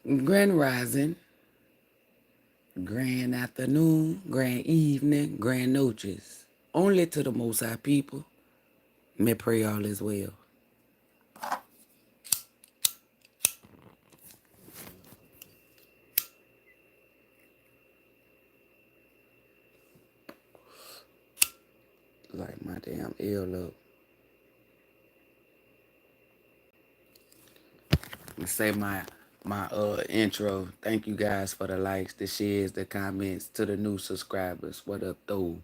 Grand rising, grand afternoon, grand evening, grand noches. Only to the Most High people. May pray all is well. Like my damn ear up. And say my intro. Thank you guys for the likes, the shares, the comments. To the new subscribers, what up though?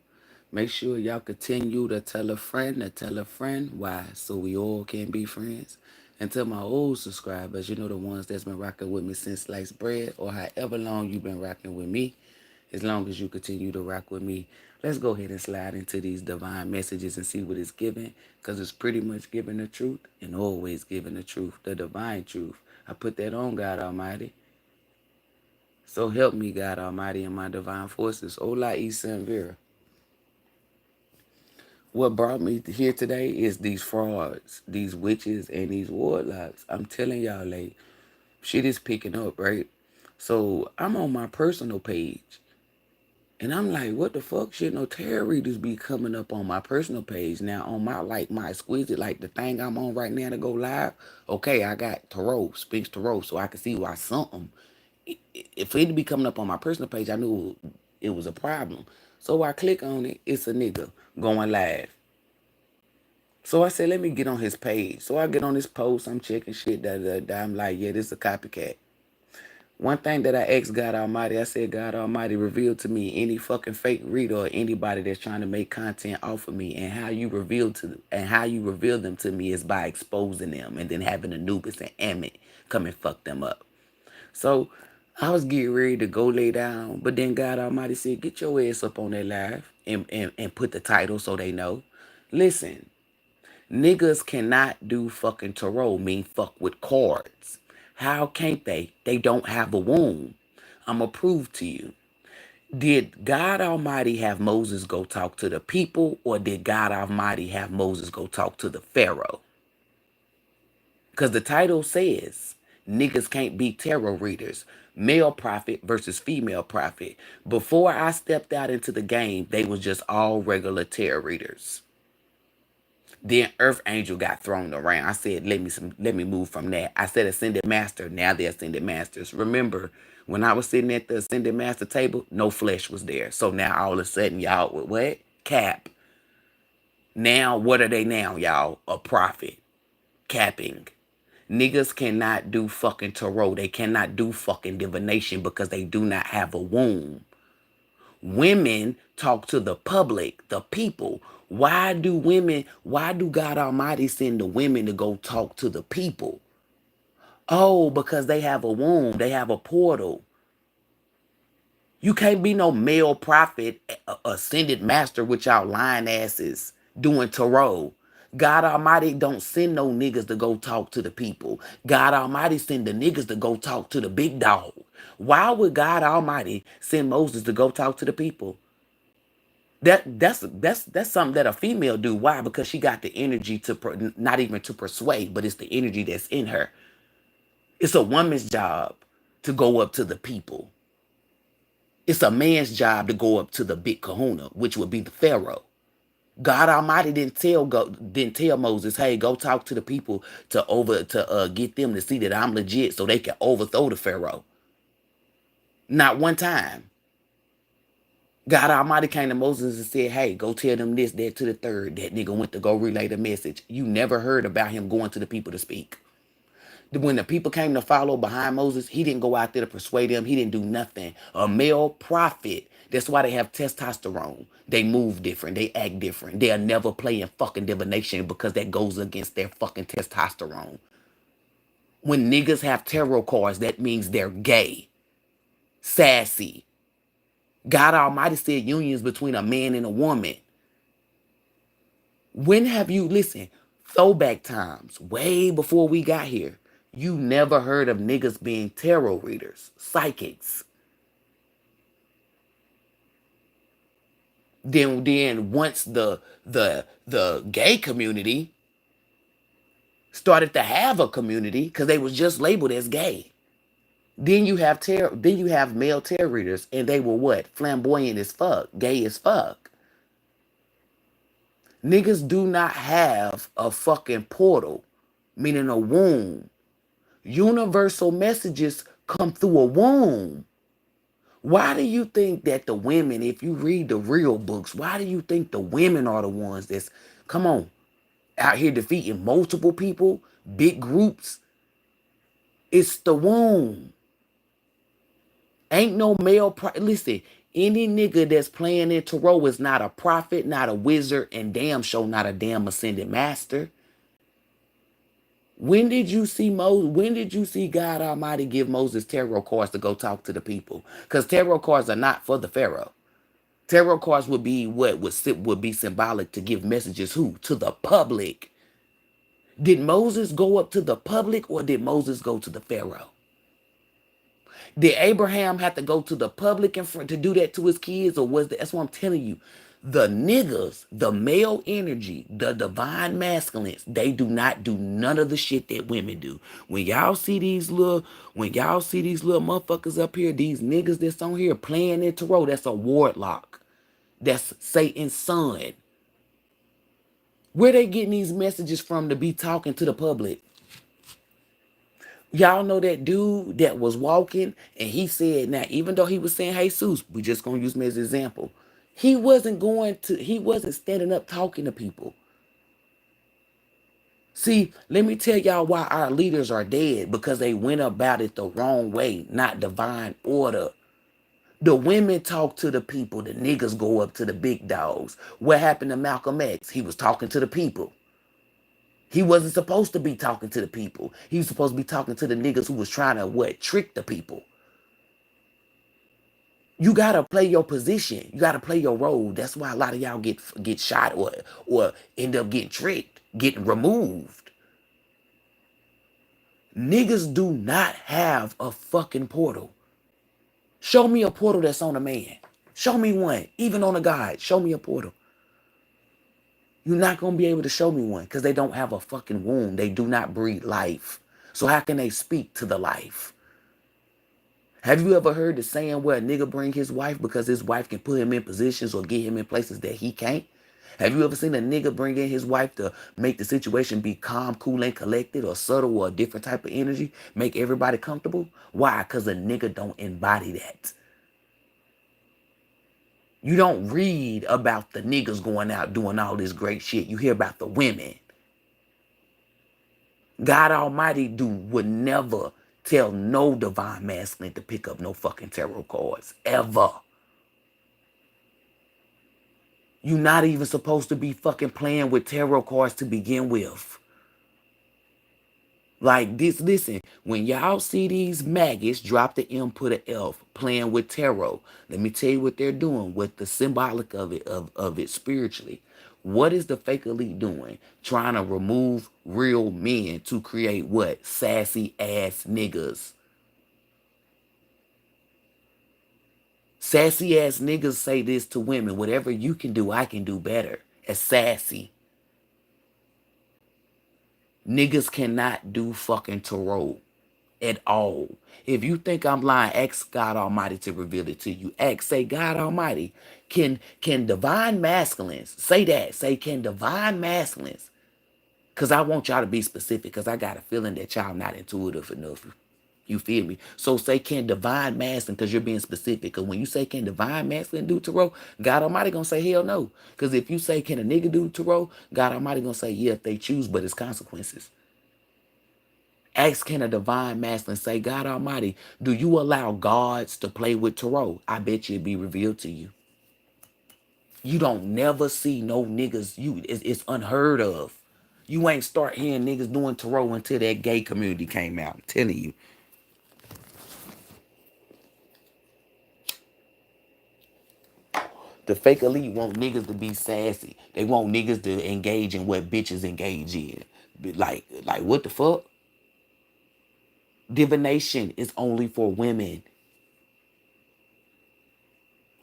Make sure y'all continue to tell a friend to tell a friend. Why? So we all can be friends. And to my old subscribers, you know, the ones that's been rocking with me since sliced bread, or however long you've been rocking with me, as long as you continue to rock with me. Let's go ahead and slide into these divine messages and see what it's giving, because it's pretty much giving the truth and always giving the truth, the divine truth. I put that on God Almighty. So help me, God Almighty, and my divine forces. Ola Isa and Vera. What brought me here today is these frauds, these witches, and these warlocks. I'm telling y'all, like, shit is picking up, right? So I'm on my personal page. And I'm like, what the fuck? Shit, no tarot readers be coming up on my personal page. Now, on my, like, my exquisite, like, the thing I'm on right now to go live, okay, I got tarot, speaks tarot, so I can see why something. If it be coming up on my personal page, I knew it was a problem. So I click on it, it's a nigga going live. So I said, let me get on his page. So I get on his post, I'm checking shit, I'm like, yeah, this is a copycat. One thing that I asked God Almighty, I said, God Almighty, reveal to me any fucking fake reader or anybody that's trying to make content off of me, and how you reveal them to me is by exposing them and then having Anubis and Amit come and fuck them up. So I was getting ready to go lay down, but then God Almighty said, get your ass up on that live and put the title so they know. Listen, niggas cannot do fucking tarot, mean fuck with cards. How can't they? They don't have a womb. I'ma prove to you. Did God Almighty have Moses go talk to the people, or did God Almighty have Moses go talk to the Pharaoh? Because the title says niggas can't be tarot readers. Male prophet versus female prophet. Before I stepped out into the game, they was just all regular tarot readers. Then Earth Angel got thrown around. I said, let me move from that. I said Ascended Master. Now they're Ascended Masters. Remember, when I was sitting at the Ascended Master table, no flesh was there. So now all of a sudden, y'all, with what? Cap. Now, what are they now, y'all? A prophet. Capping. Niggas cannot do fucking tarot. They cannot do fucking divination because they do not have a womb. Women talk to the public, the people. Why do God Almighty send the women to go talk to the people? Oh, because they have a womb, they have a portal. You can't be no male prophet, ascended master with y'all lying asses doing tarot. God Almighty don't send no niggas to go talk to the people. God Almighty send the niggas to go talk to the big dog. Why would God Almighty send Moses to go talk to the people? That's something that a female do. Why? Because she got the energy to not even to persuade, but it's the energy that's in her. It's a woman's job to go up to the people. It's a man's job to go up to the big kahuna, which would be the Pharaoh. God Almighty didn't tell Moses, hey, go talk to the people to get them to see that I'm legit so they can overthrow the Pharaoh. Not one time. God Almighty came to Moses and said, hey, go tell them this, that, to the third. That nigga went to go relay the message. You never heard about him going to the people to speak. When the people came to follow behind Moses, he didn't go out there to persuade them. He didn't do nothing. A male prophet. That's why they have testosterone. They move different. They act different. They'll never play in fucking divination because that goes against their fucking testosterone. When niggas have tarot cards, that means they're gay, sassy. God Almighty said unions between a man and a woman. When have you, listen, throwback times, way before we got here, you never heard of niggas being tarot readers, psychics. Then once the gay community started to have a community, because they was just labeled as gay. Then you have male tarot readers, and they were what? Flamboyant as fuck, gay as fuck. Niggas do not have a fucking portal, meaning a womb. Universal messages come through a womb. Why do you think that the women, if you read the real books, why do you think the women are the ones that's, come on, out here defeating multiple people, big groups? It's the womb. Ain't no male. Listen, any nigga that's playing in tarot is not a prophet, not a wizard, and damn sure not a damn ascended master. When did you see When did you see God Almighty give Moses tarot cards to go talk to the people? Because tarot cards are not for the Pharaoh. Tarot cards would be what would be symbolic to give messages who? To the public. Did Moses go up to the public or did Moses go to the Pharaoh? Did Abraham have to go to the public in front to do that to his kids, or that's what I'm telling you. The niggas, the male energy, the divine masculines, they do not do none of the shit that women do. When y'all see these little motherfuckers up here, these niggas that's on here playing in tarot, that's a warlock. That's Satan's son. Where they getting these messages from to be talking to the public? Y'all know that dude that was walking and he said, now, even though he was saying Jesus, we just gonna use him as an example. He wasn't standing up talking to people. See, let me tell y'all why our leaders are dead, because they went about it the wrong way, not divine order. The women talk to the people, the niggas go up to the big dogs. What happened to Malcolm X? He was talking to the people. He wasn't supposed to be talking to the people. He was supposed to be talking to the niggas who was trying to what? Trick the people. You gotta play your position. You gotta play your role. That's why a lot of y'all get shot or end up getting tricked, getting removed. Niggas do not have a fucking portal. Show me a portal that's on a man. Show me one. Even on a guy. Show me a portal. You're not going to be able to show me one because they don't have a fucking womb. They do not breathe life. So how can they speak to the life? Have you ever heard the saying where a nigga bring his wife because his wife can put him in positions or get him in places that he can't? Have you ever seen a nigga bring in his wife to make the situation be calm, cool, and collected, or subtle, or a different type of energy? Make everybody comfortable? Why? Because a nigga don't embody that. You don't read about the niggas going out doing all this great shit. You hear about the women. God Almighty would never tell no divine masculine to pick up no fucking tarot cards. Ever. You're not even supposed to be fucking playing with tarot cards to begin with. Like this, listen, when y'all see these maggots, drop the M, put an F, playing with tarot, let me tell you what they're doing, what the symbolic of it spiritually. What is the fake elite doing? Trying to remove real men to create what? Sassy ass niggas. Sassy ass niggas say this to women: whatever you can do, I can do better. As sassy. Niggas cannot do fucking tarot at all. If you think I'm lying, ask God Almighty to reveal it to you. Say, God Almighty, can divine masculines, say that, say, can divine masculines, because I want y'all to be specific, because I got a feeling that y'all not intuitive enough. You feel me? So say, can divine masculine, because you're being specific. Because when you say, can divine masculine do tarot, God Almighty gonna say, hell no. Because if you say, can a nigga do tarot, God Almighty gonna say, yeah, if they choose, but it's consequences. Ask, can a divine masculine, say, God Almighty, do you allow gods to play with tarot? I bet you it'd be revealed to you. You don't never see no niggas. It's unheard of. You ain't start hearing niggas doing tarot until that gay community came out. I'm telling you. The fake elite want niggas to be sassy. They want niggas to engage in what bitches engage in. Like what the fuck? Divination is only for women.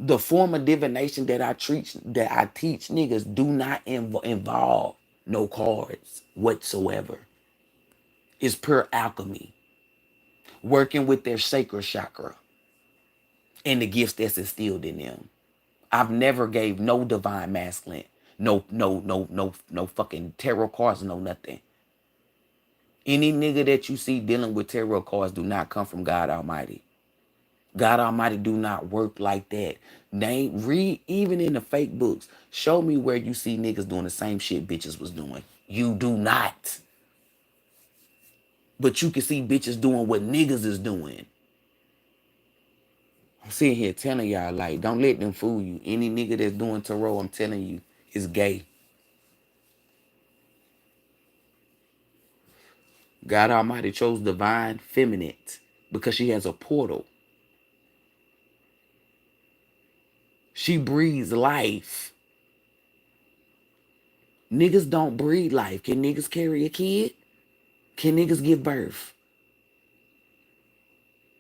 The form of divination that I teach niggas do not involve no cards whatsoever. It's pure alchemy. working with their sacral chakra and the gifts that's instilled in them. I've never gave no divine masculine, no fucking tarot cards, no nothing. Any nigga that you see dealing with tarot cards do not come from God Almighty. God Almighty do not work like that. They read even in the fake books. Show me where you see niggas doing the same shit bitches was doing. You do not. But you can see bitches doing what niggas is doing. I'm sitting here telling y'all, like, don't let them fool you. Any nigga that's doing tarot, I'm telling you, is gay. God Almighty chose divine feminine because she has a portal. She breathes life. Niggas don't breathe life. Can niggas carry a kid? Can niggas give birth?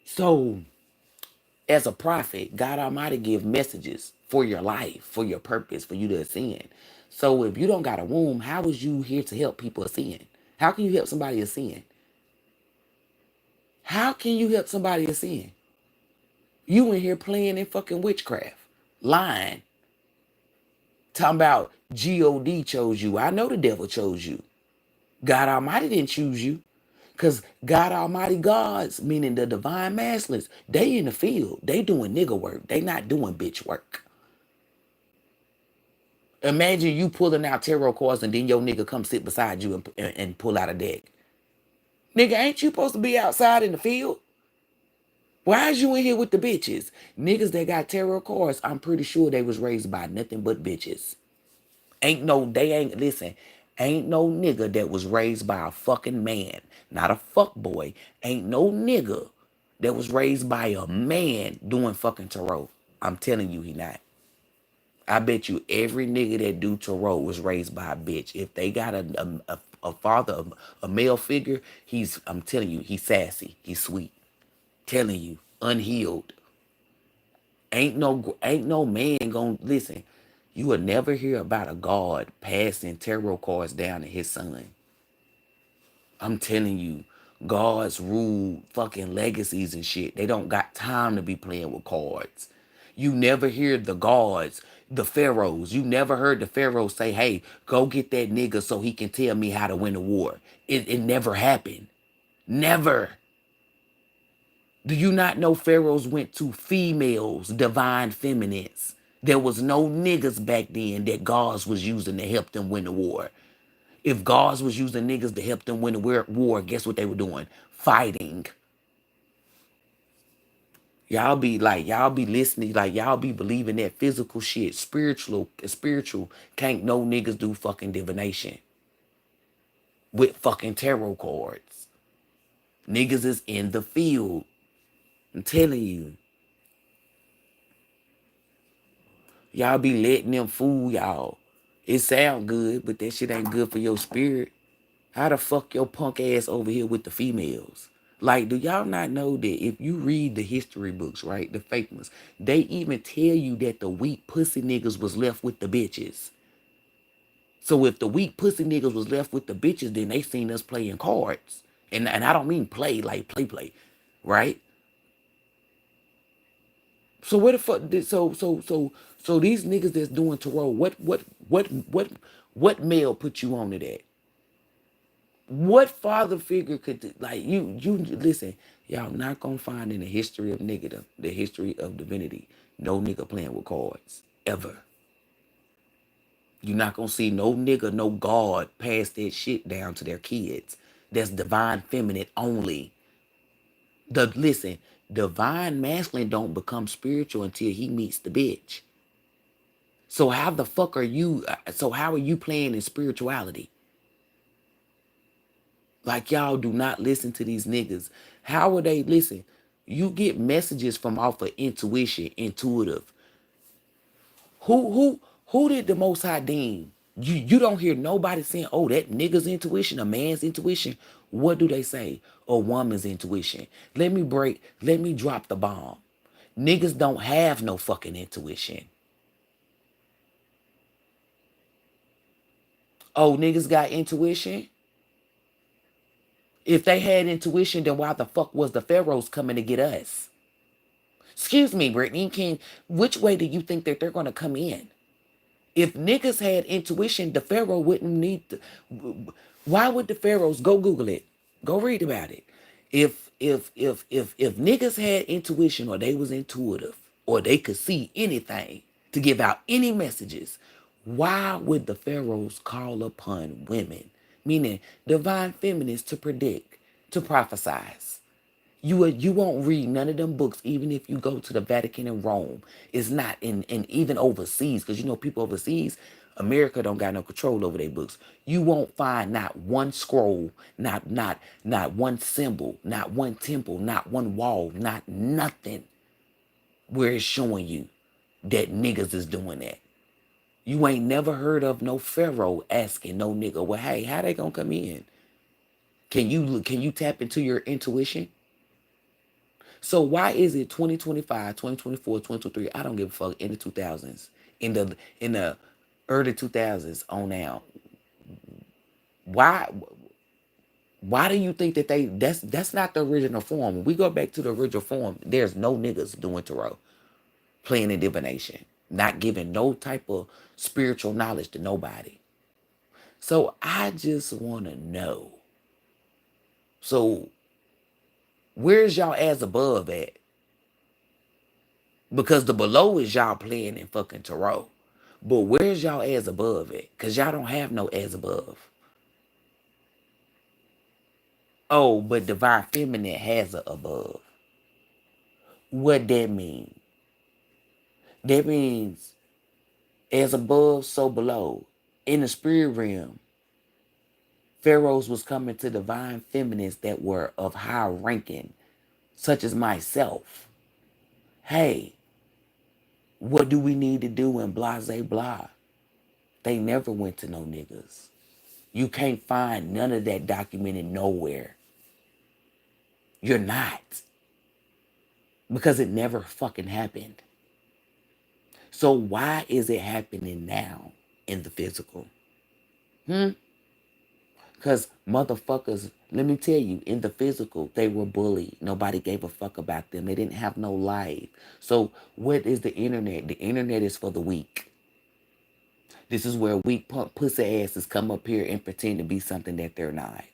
So, as a prophet, God Almighty give messages for your life, for your purpose, for you to ascend. So if you don't got a womb, how is you here to help people ascend? How can you help somebody ascend? How can you help somebody ascend? You in here playing in fucking witchcraft, lying, talking about God chose you. I know the devil chose you. God Almighty didn't choose you. Because God Almighty gods, meaning the divine masculines, they in the field. They doing nigga work. They not doing bitch work. Imagine you pulling out tarot cards and then your nigga come sit beside you and pull out a deck. Nigga, ain't you supposed to be outside in the field? Why is you in here with the bitches? Niggas that got tarot cards, I'm pretty sure they was raised by nothing but bitches. Ain't no nigga that was raised by a fucking man, not a fuck boy. Ain't no nigga that was raised by a man doing fucking tarot. I'm telling you, he not. I bet you every nigga that do tarot was raised by a bitch. If they got a father, a male figure, I'm telling you, he's sassy, he's sweet. Telling you, unhealed. Ain't no man gonna listen. You will never hear about a god passing tarot cards down to his son. I'm telling you, gods rule fucking legacies and shit. They don't got time to be playing with cards. You never hear the gods, the pharaohs. You never heard the pharaohs say, hey, go get that nigga so he can tell me how to win a war. It never happened. Never. Do you not know pharaohs went to females, divine feminines? There was no niggas back then that gods was using to help them win the war. If gods was using niggas to help them win the war, guess what they were doing? Fighting. Y'all be listening, like y'all be believing that physical shit, spiritual, can't no niggas do fucking divination with fucking tarot cards. Niggas is in the field. I'm telling you. Y'all be letting them fool y'all. It sound good, but that shit ain't good for your spirit. How the fuck your punk ass over here with the females? Like, do y'all not know that if you read the history books, right, the fake ones, they even tell you that the weak pussy niggas was left with the bitches. So if the weak pussy niggas was left with the bitches, then they seen us playing cards. And I don't mean play, like play, right? So where the fuck did so these niggas that's doing tarot, what male put you on to that? What father figure could like you listen, y'all not gonna find in the history of nigga the history of divinity, no nigga playing with cards. Ever. You're not gonna see no nigga, no god pass that shit down to their kids. That's divine feminine only. Listen, divine masculine don't become spiritual until he meets the bitch. So how the fuck are you? So how are you playing in spirituality? Like y'all do not listen to these niggas. How are they listen? You get messages from off of intuition, intuitive. Who did the Most High deem? You don't hear nobody saying, "Oh, that nigga's intuition, a man's intuition." What do they say? A woman's intuition. Let me drop the bomb. Niggas don't have no fucking intuition. Oh, niggas got intuition? If they had intuition, then why the fuck was the pharaohs coming to get us? Excuse me, Brittany King. Which way do you think that they're going to come in? If niggas had intuition, the pharaoh wouldn't need to. Why would the pharaohs go Google it? Go read about it. If niggas had intuition, or they was intuitive, or they could see anything to give out any messages, why would the pharaohs call upon women, meaning divine feminines, to predict, to prophesize? You won't read none of them books, even if you go to the Vatican in Rome. It's not in, and even overseas, because you know people overseas, America don't got no control over their books. You won't find not one scroll, not one symbol, not one temple, not one wall, not nothing where it's showing you that niggas is doing that. You ain't never heard of no pharaoh asking no nigga, well, hey, how they gonna come in? Can you tap into your intuition? So why is it 2025, 2024, 2023? I don't give a fuck, in the 2000s, in the early 2000s on now. Why why do you think that that's not the original form? When we go back to the original form, there's no niggas doing tarot, playing in divination, not giving no type of spiritual knowledge to nobody. So I just want to know. So where's y'all as above at? Because the below is y'all playing in fucking tarot. But where's y'all as above at? Because y'all don't have no as above. Oh, but divine feminine has a above. What that mean? That means as above, so below. In the spirit realm, pharaohs was coming to divine feminines that were of high ranking, such as myself. Hey, what do we need to do in blase blah? They never went to no niggas. You can't find none of that documented nowhere. You're not. Because it never fucking happened. So why is it happening now in the physical? Because motherfuckers, let me tell you, in the physical, they were bullied. Nobody gave a fuck about them. They didn't have no life. So what is the internet? The internet is for the weak. This is where weak punk pussy asses come up here and pretend to be something that they're not.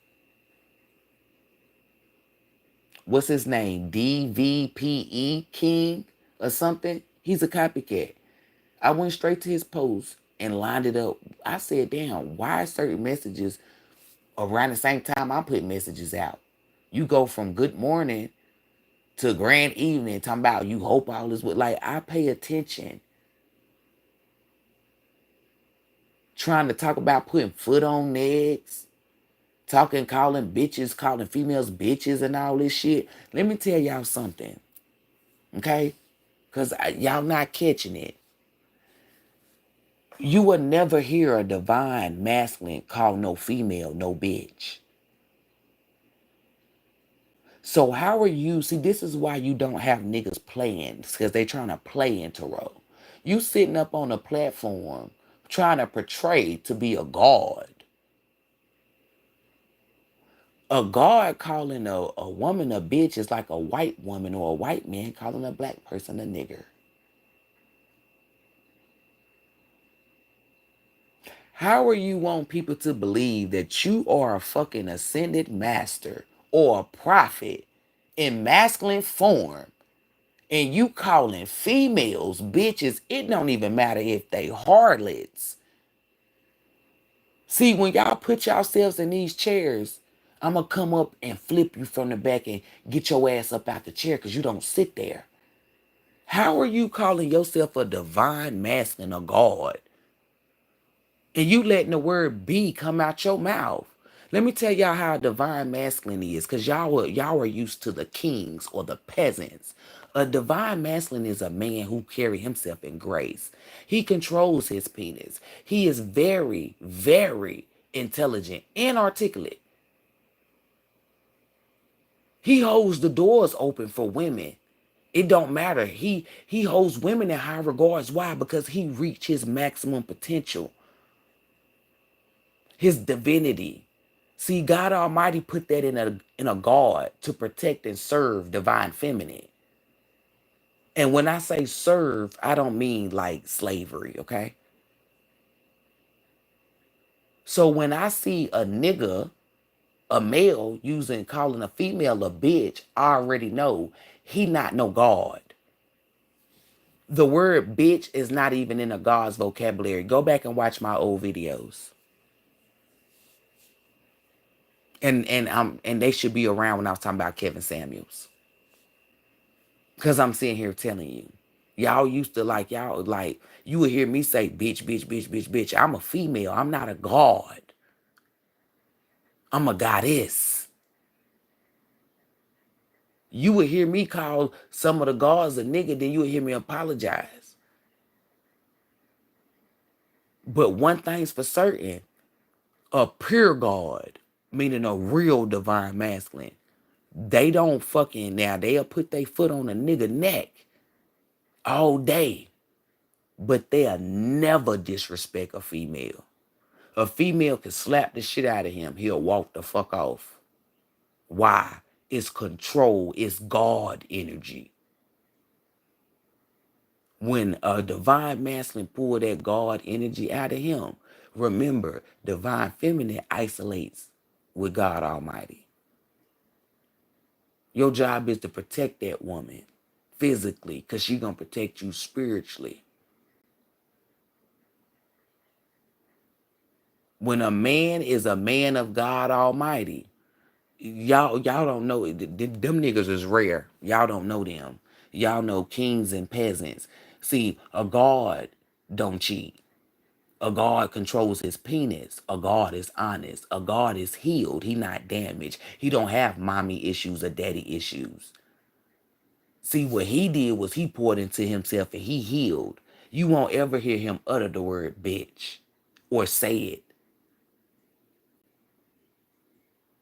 What's his name? DVPE King or something? He's a copycat. I went straight to his post and lined it up. I said, damn, why certain messages around the same time I'm putting messages out? You go from good morning to grand evening talking about you hope all is with. Like, I pay attention. Trying to talk about putting foot on necks. Talking, calling bitches, calling females bitches and all this shit. Let me tell y'all something. Okay? Because y'all not catching it. You will never hear a divine masculine call no female no bitch. So how are you? See, this is why you don't have niggas playing. Because they trying to play in tarot. You sitting up on a platform trying to portray to be a god. A god calling a woman a bitch is like a white woman or a white man calling a black person a nigger. How are you want people to believe that you are a fucking ascended master or a prophet in masculine form and you calling females bitches? It don't even matter if they harlots. See, when y'all put yourselves in these chairs, I'm going to come up and flip you from the back and get your ass up out the chair because you don't sit there. How are you calling yourself a divine masculine, a god? And you letting the word be come out your mouth. Let me tell y'all how divine masculine is, because y'all are used to the kings or the peasants. A divine masculine is a man who carry himself in grace. He controls his penis. He is very, very intelligent and articulate. He holds the doors open for women. It don't matter. He holds women in high regards. Why? Because he reached his maximum potential. His divinity. See, God Almighty put that in a guard to protect and serve divine feminine. And when I say serve, I don't mean like slavery, okay? So when I see a nigga, a male calling a female a bitch, I already know he not no God. The word bitch is not even in a God's vocabulary. Go back and watch my old videos. And they should be around when I was talking about Kevin Samuels. Cause I'm sitting here telling you. Y'all used to you would hear me say bitch, bitch, bitch, bitch, bitch. I'm a female. I'm not a god. I'm a goddess. You would hear me call some of the gods a nigga, then you would hear me apologize. But one thing's for certain, a pure God, meaning a real divine masculine, they don't they'll put their foot on a nigga neck all day, but they'll never disrespect a female. A female can slap the shit out of him. He'll walk the fuck off. Why? It's control. It's God energy. When a divine masculine pull that God energy out of him, remember, divine feminine isolates with God Almighty. Your job is to protect that woman physically because she's going to protect you spiritually. When a man is a man of God Almighty, y'all don't know, them niggas is rare. Y'all don't know them. Y'all know kings and peasants. See, a God don't cheat. A God controls his penis. A God is honest. A God is healed. He not damaged. He don't have mommy issues or daddy issues. See, what he did was he poured into himself and he healed. You won't ever hear him utter the word bitch or say it.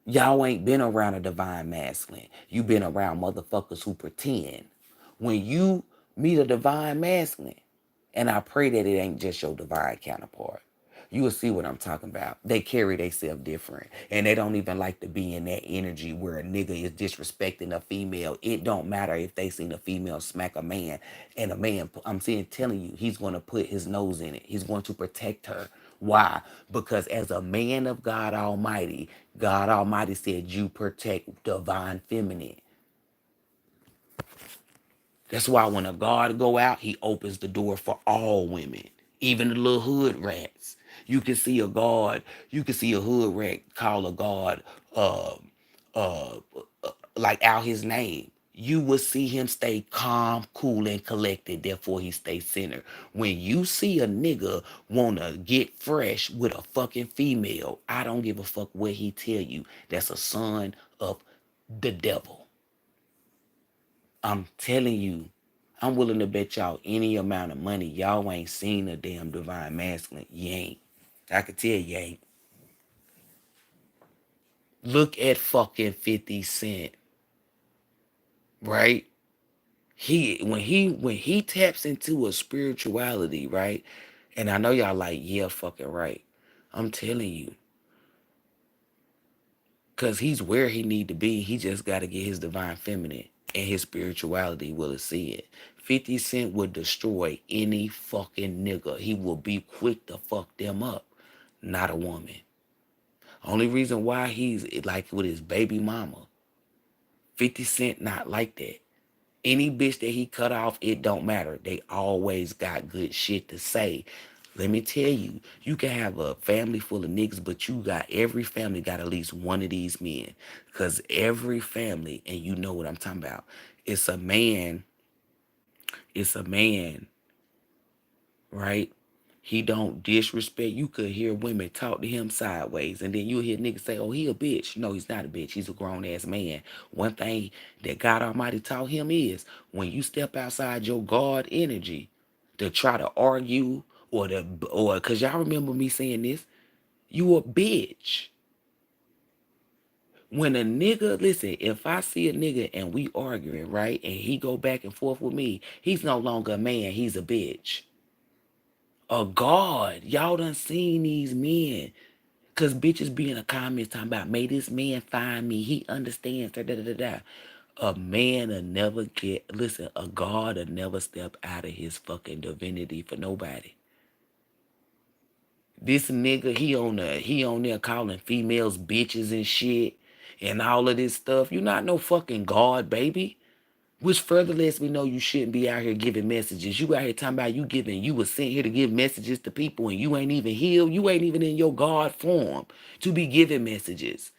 Y'all ain't been around a divine masculine. You been around motherfuckers who pretend. When you meet a divine masculine, and I pray that it ain't just your divine counterpart, you will see what I'm talking about. They carry themselves different. And they don't even like to be in that energy where a nigga is disrespecting a female. It don't matter if they seen a female smack a man. And a man, telling you, he's going to put his nose in it. He's going to protect her. Why? Because as a man of God Almighty said you protect divine feminine. That's why when a God go out, he opens the door for all women, even the little hood rats. You can see a hood rat call a God uh, uh, like out his name. You will see him stay calm, cool, and collected. Therefore, he stays centered. When you see a nigga wanna get fresh with a fucking female, I don't give a fuck what he tell you. That's a son of the devil. I'm telling you, I'm willing to bet y'all any amount of money. Y'all ain't seen a damn divine masculine. You ain't. I can tell you ain't. Look at fucking 50 Cent, right? When he taps into a spirituality, right? And I know y'all like, yeah, fucking right. I'm telling you. Cause he's where he need to be. He just gotta get his divine feminine and his spirituality will see it. 50 Cent would destroy any fucking nigga. He will be quick to fuck them up. Not a woman. Only reason why he's like with his baby mama. 50 Cent not like that. Any bitch that he cut off, it don't matter. They always got good shit to say. Let me tell you, you can have a family full of niggas, but every family got at least one of these men. Because every family, and you know what I'm talking about, it's a man, right? He don't disrespect. You could hear women talk to him sideways, and then you hear niggas say, oh, he a bitch. No, he's not a bitch. He's a grown-ass man. One thing that God Almighty taught him is when you step outside your God energy to try to argue or because y'all remember me saying this, you a bitch. When a nigga, listen, if I see a nigga and we arguing, right, and he go back and forth with me, he's no longer a man. He's a bitch. A God. Y'all done seen these men. Cause bitches be in the comments talking about, may this man find me. He understands. Da, da, da, da, da. A man will never get, listen, a God will never step out of his fucking divinity for nobody. This nigga, he on there calling females bitches and shit and all of this stuff. You not no fucking God, baby. Which further lets me know you shouldn't be out here giving messages. You out here talking about you was sent here to give messages to people and you ain't even healed. You ain't even in your God form to be giving messages.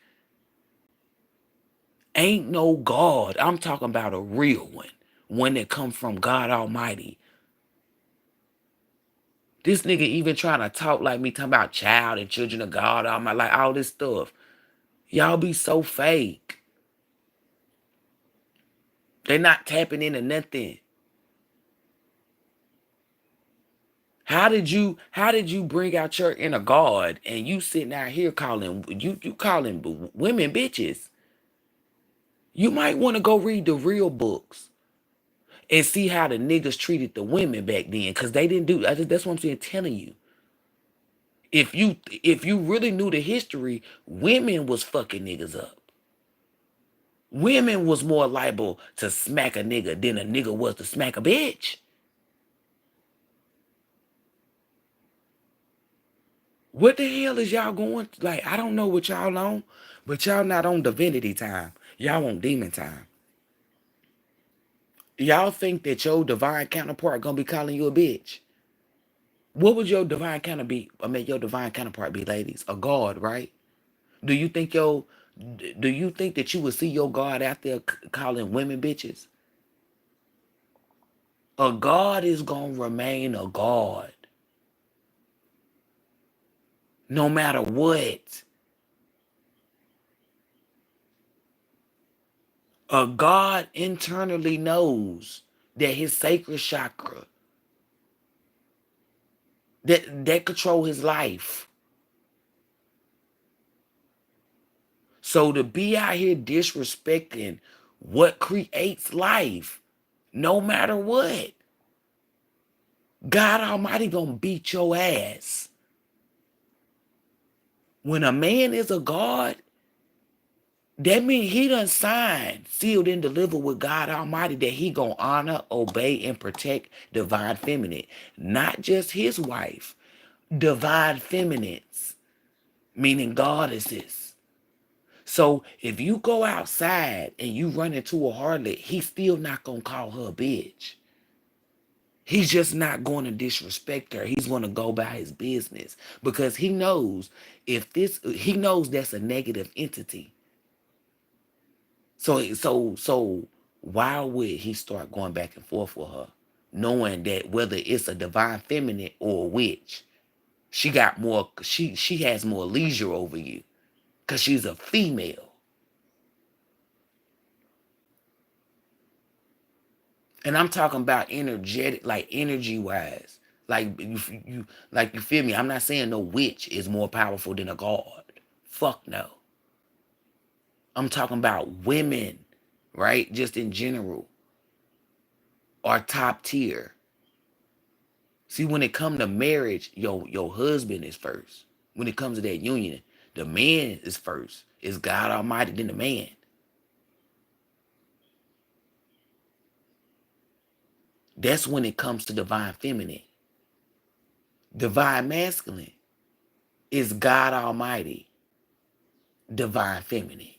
Ain't no God. I'm talking about a real one. One that come from God Almighty. This nigga even trying to talk like me, talking about child and children of God, all my like all this stuff. Y'all be so fake. They're not tapping into nothing. How did you bring out your inner God and you sitting out here calling you calling women bitches? You might want to go read the real books and see how the niggas treated the women back then, because they didn't do that's what I'm saying, telling you. If you really knew the history, women was fucking niggas up. Women was more liable to smack a nigga than a nigga was to smack a bitch. What the hell is y'all going? Like, I don't know what y'all on, but y'all not on divinity time. Y'all on demon time. Y'all think that your divine counterpart gonna be calling you a bitch. What would your divine your divine counterpart be, ladies? A god, right? Do you think that you would see your God out there calling women bitches? A god is gonna remain a god, no matter what. A god internally knows that his sacred chakra that control his life. So to be out here disrespecting what creates life, no matter what, God Almighty gonna beat your ass. When a man is a God, that means he done signed, sealed, and delivered with God Almighty that he gonna honor, obey, and protect divine feminine. Not just his wife, divine feminines, meaning goddesses. So if you go outside and you run into a harlot, he's still not gonna call her a bitch. He's just not going to disrespect her. He's going to go by his business because he knows he knows that's a negative entity. So why would he start going back and forth with her, knowing that whether it's a divine feminine or a witch, she has more leisure over you because she's a female. And I'm talking about energetic, like energy wise. Like you feel me? I'm not saying no witch is more powerful than a god. Fuck no. I'm talking about women, right? Just in general, are top tier. See, when it comes to marriage, your husband is first. When it comes to that union, the man is first. It's God Almighty, then the man. That's when it comes to divine feminine. Divine masculine is God Almighty, divine feminine.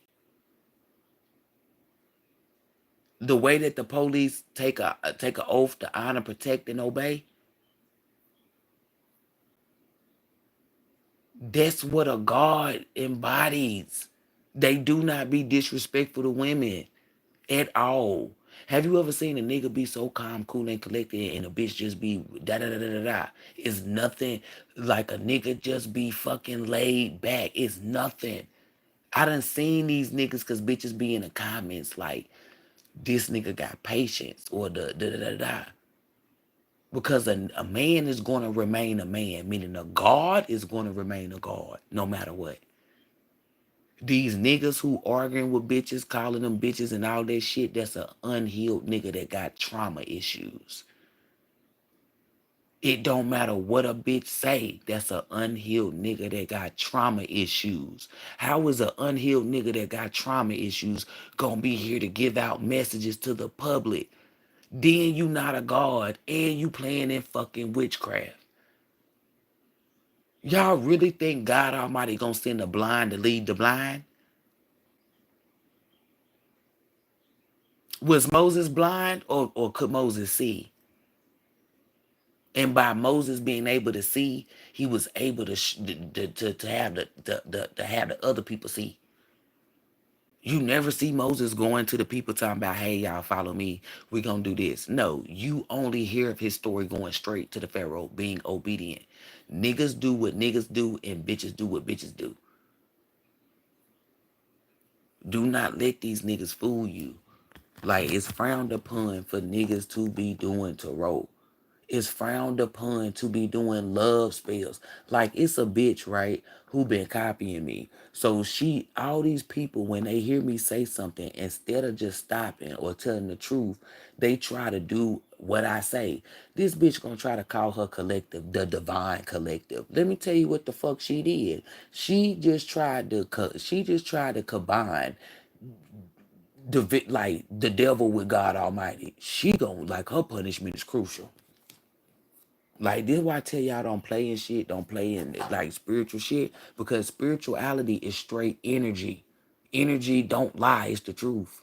The way that the police take a oath to honor, protect, and obey, that's what a God embodies. They do not be disrespectful to women at all. Have you ever seen a nigga be so calm, cool, and collected, and a bitch just be da da da da da da? It's nothing. Like a nigga just be fucking laid back. It's nothing. I done seen these niggas because bitches be in the comments like, this nigga got patience or the da da da da. Because a man is going to remain a man, meaning a God is going to remain a God no matter what. These niggas who arguing with bitches, calling them bitches and all that shit, that's an unhealed nigga that got trauma issues. It don't matter what a bitch say. That's an unhealed nigga that got trauma issues. How is an unhealed nigga that got trauma issues gonna be here to give out messages to the public? Then you not a god and you playing in fucking witchcraft. Y'all really think God Almighty gonna send the blind to lead the blind? Was Moses blind or could Moses see? And by Moses being able to see, he was able to to have to have the other people see. You never see Moses going to the people talking about, hey, y'all follow me. We're going to do this. No, you only hear of his story going straight to the Pharaoh, being obedient. Niggas do what niggas do and bitches do what bitches do. Do not let these niggas fool you. Like, it's frowned upon for niggas to be doing tarot. It's frowned upon to be doing love spells. Like, it's a bitch, right, who been copying me. So all these people, when they hear me say something, instead of just stopping or telling the truth, they try to do what I say. This bitch gonna try to call her collective the Divine Collective. Let me tell you what the fuck she did. She just tried to combine the devil with God Almighty. She gonna, like, her punishment is crucial. Like, this is why I tell y'all don't play in shit, don't play in like spiritual shit, because spirituality is straight energy. Energy don't lie, it's the truth.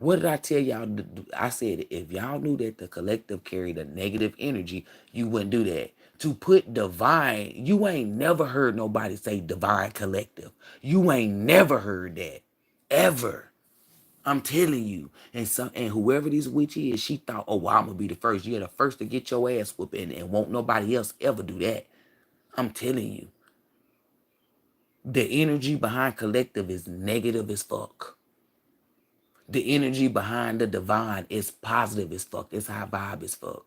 What did I tell y'all? I said if y'all knew that the collective carried a negative energy, you wouldn't do that. To put divine, you ain't never heard nobody say divine collective. You ain't never heard that. Ever. I'm telling you. And whoever this witch is, she thought, oh, well, I'm gonna be the first. You're the first to get your ass whooped, and won't nobody else ever do that. I'm telling you. The energy behind collective is negative as fuck. The energy behind the divine is positive as fuck. It's high vibe as fuck.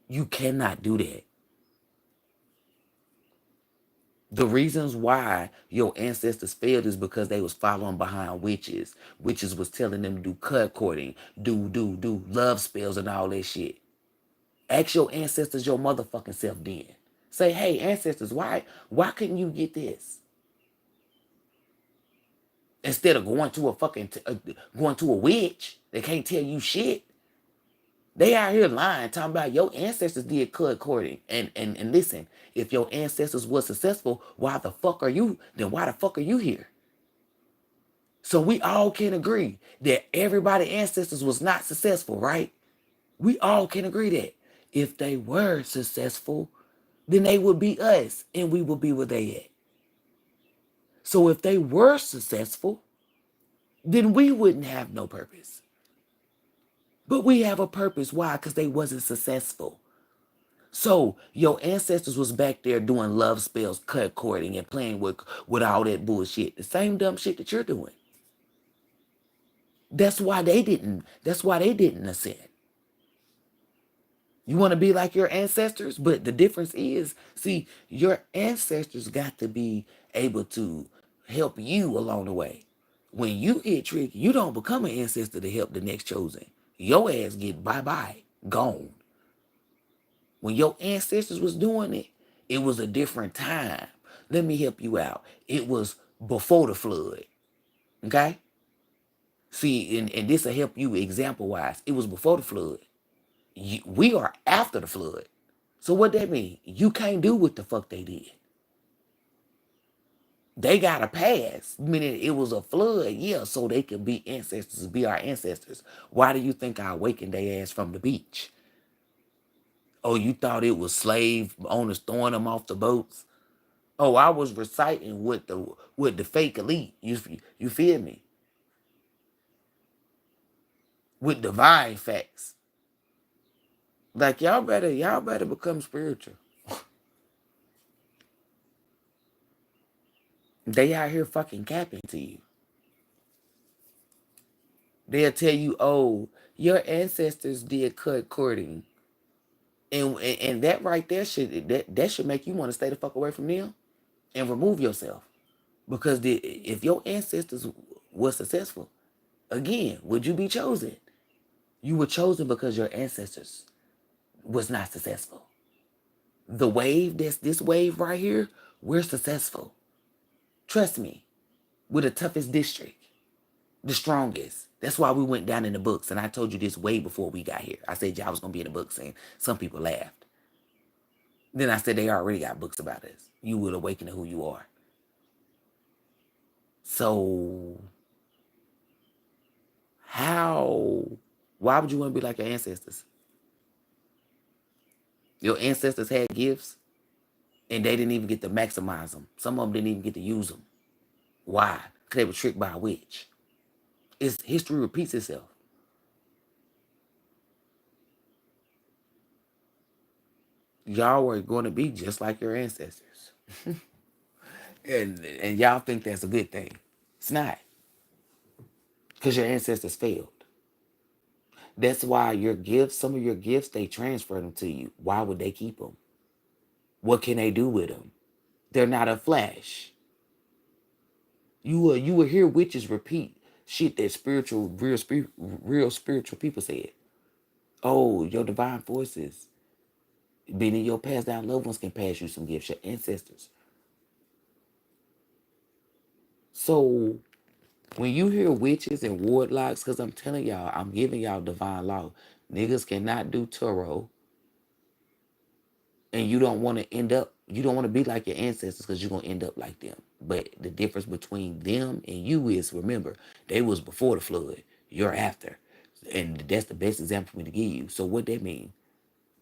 You cannot do that. The reasons why your ancestors failed is because they was following behind witches. Witches was telling them to do cut courting, do love spells and all that shit. Ask your ancestors your motherfucking self then. Say, hey, ancestors, why couldn't you get this? Instead of going to going to a witch that can't tell you shit. They out here lying, talking about your ancestors did cut courting. And listen, if your ancestors were successful, why the fuck are you here? So we all can agree that everybody's ancestors was not successful, right? We all can agree that. If they were successful, then they would be us and we would be where they at. So if they were successful, then we wouldn't have no purpose. But we have a purpose. Why? Because they wasn't successful. So your ancestors was back there doing love spells, cut courting, and playing with all that bullshit. The same dumb shit that you're doing. That's why they didn't ascend. You want to be like your ancestors? But the difference is, see, your ancestors got to be able to help you along the way. When you get tricky, you don't become an ancestor to help the next chosen. Your ass get bye-bye, gone. When your ancestors was doing it, it was a different time. Let me help you out. It was before the flood. Okay? See, and this will help you example-wise. It was before the flood. We are after the flood. So what that mean? You can't do what the fuck they did. They got a pass, meaning it was a flood, yeah, so they could be ancestors, be our ancestors. Why do you think I awakened their ass from the beach? Oh, you thought it was slave owners throwing them off the boats? Oh, I was reciting with the fake elite. You feel me? With divine facts. Like y'all better become spiritual. They out here fucking capping to you. They'll tell you, oh, your ancestors did cut courting. And that right there that should make you want to stay the fuck away from them and remove yourself. Because if your ancestors were successful, again, would you be chosen? You were chosen because your ancestors was not successful. The wave that's this wave right here, we're successful. Trust me, we're the toughest district, the strongest. That's why we went down in the books. And I told you this way before we got here. I said y'all was going to be in the books, and some people laughed. Then I said they already got books about us. You will awaken to who you are. So, why would you want to be like your ancestors? Your ancestors had gifts and they didn't even get to maximize them. Some of them didn't even get to use them. Why? Because they were tricked by a witch. History repeats itself. Y'all were going to be just like your ancestors. And y'all think that's a good thing. It's not. Because your ancestors failed. That's why your gifts, some of your gifts, they transfer them to you. Why would they keep them? What can they do with them? They're not a flash. You will hear witches repeat shit that real spiritual people said. Oh, your divine forces, meaning your passed down loved ones can pass you some gifts, your ancestors. So when you hear witches and warlocks, because I'm telling y'all, I'm giving y'all divine law. Niggas cannot do tarot, and you don't want to be like your ancestors because you're going to end up like them. But the difference between them and you is, remember, they was before the flood, you're after. And that's the best example for me to give you. So what that mean?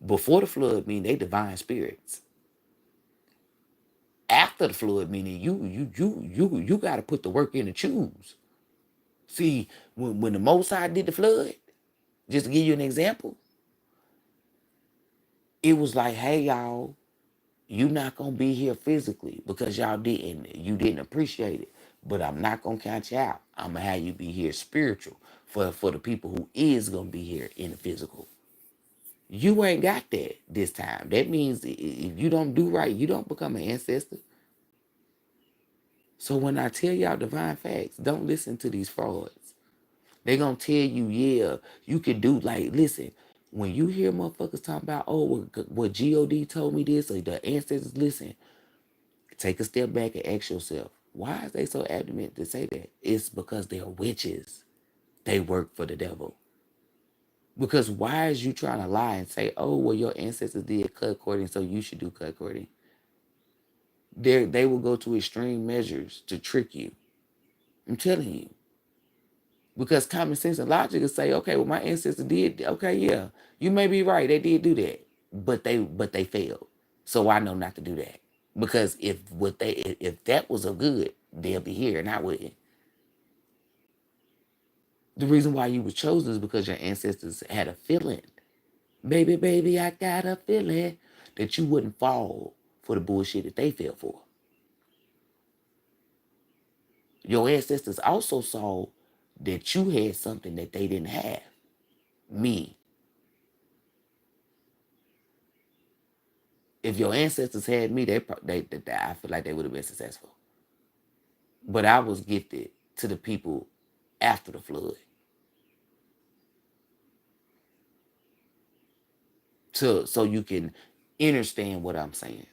Before the flood mean they divine spirits. After the flood meaning you got to put the work in to choose. See, when the Most High did the flood, just to give you an example, it was like, hey y'all, you not gonna be here physically because you didn't appreciate it. But I'm not gonna count you out. I'm gonna have you be here spiritual for the people who is gonna be here in the physical. You ain't got that this time. That means if you don't do right, you don't become an ancestor. So when I tell y'all divine facts, don't listen to these frauds. They gonna tell you, yeah, you could do, like, listen, when you hear motherfuckers talking about, oh, what God told me this, or the ancestors, listen, take a step back and ask yourself, why is they so adamant to say that? It's because they're witches. They work for the devil. Because why is you trying to lie and say, oh, well, your ancestors did cut cording, so you should do cut cording? They will go to extreme measures to trick you. I'm telling you. Because common sense and logic will say, okay, well, my ancestors did, okay, yeah, you may be right, they did do that, but they failed. So I know not to do that. Because if that was a good, they'll be here and I wouldn't. The reason why you were chosen is because your ancestors had a feeling. Baby, baby, I got a feeling that you wouldn't fall for the bullshit that they fell for. Your ancestors also saw that you had something that they didn't have. Me. If your ancestors had me, I feel like they would have been successful. But I was gifted to the people after the flood, so you can understand what I'm saying.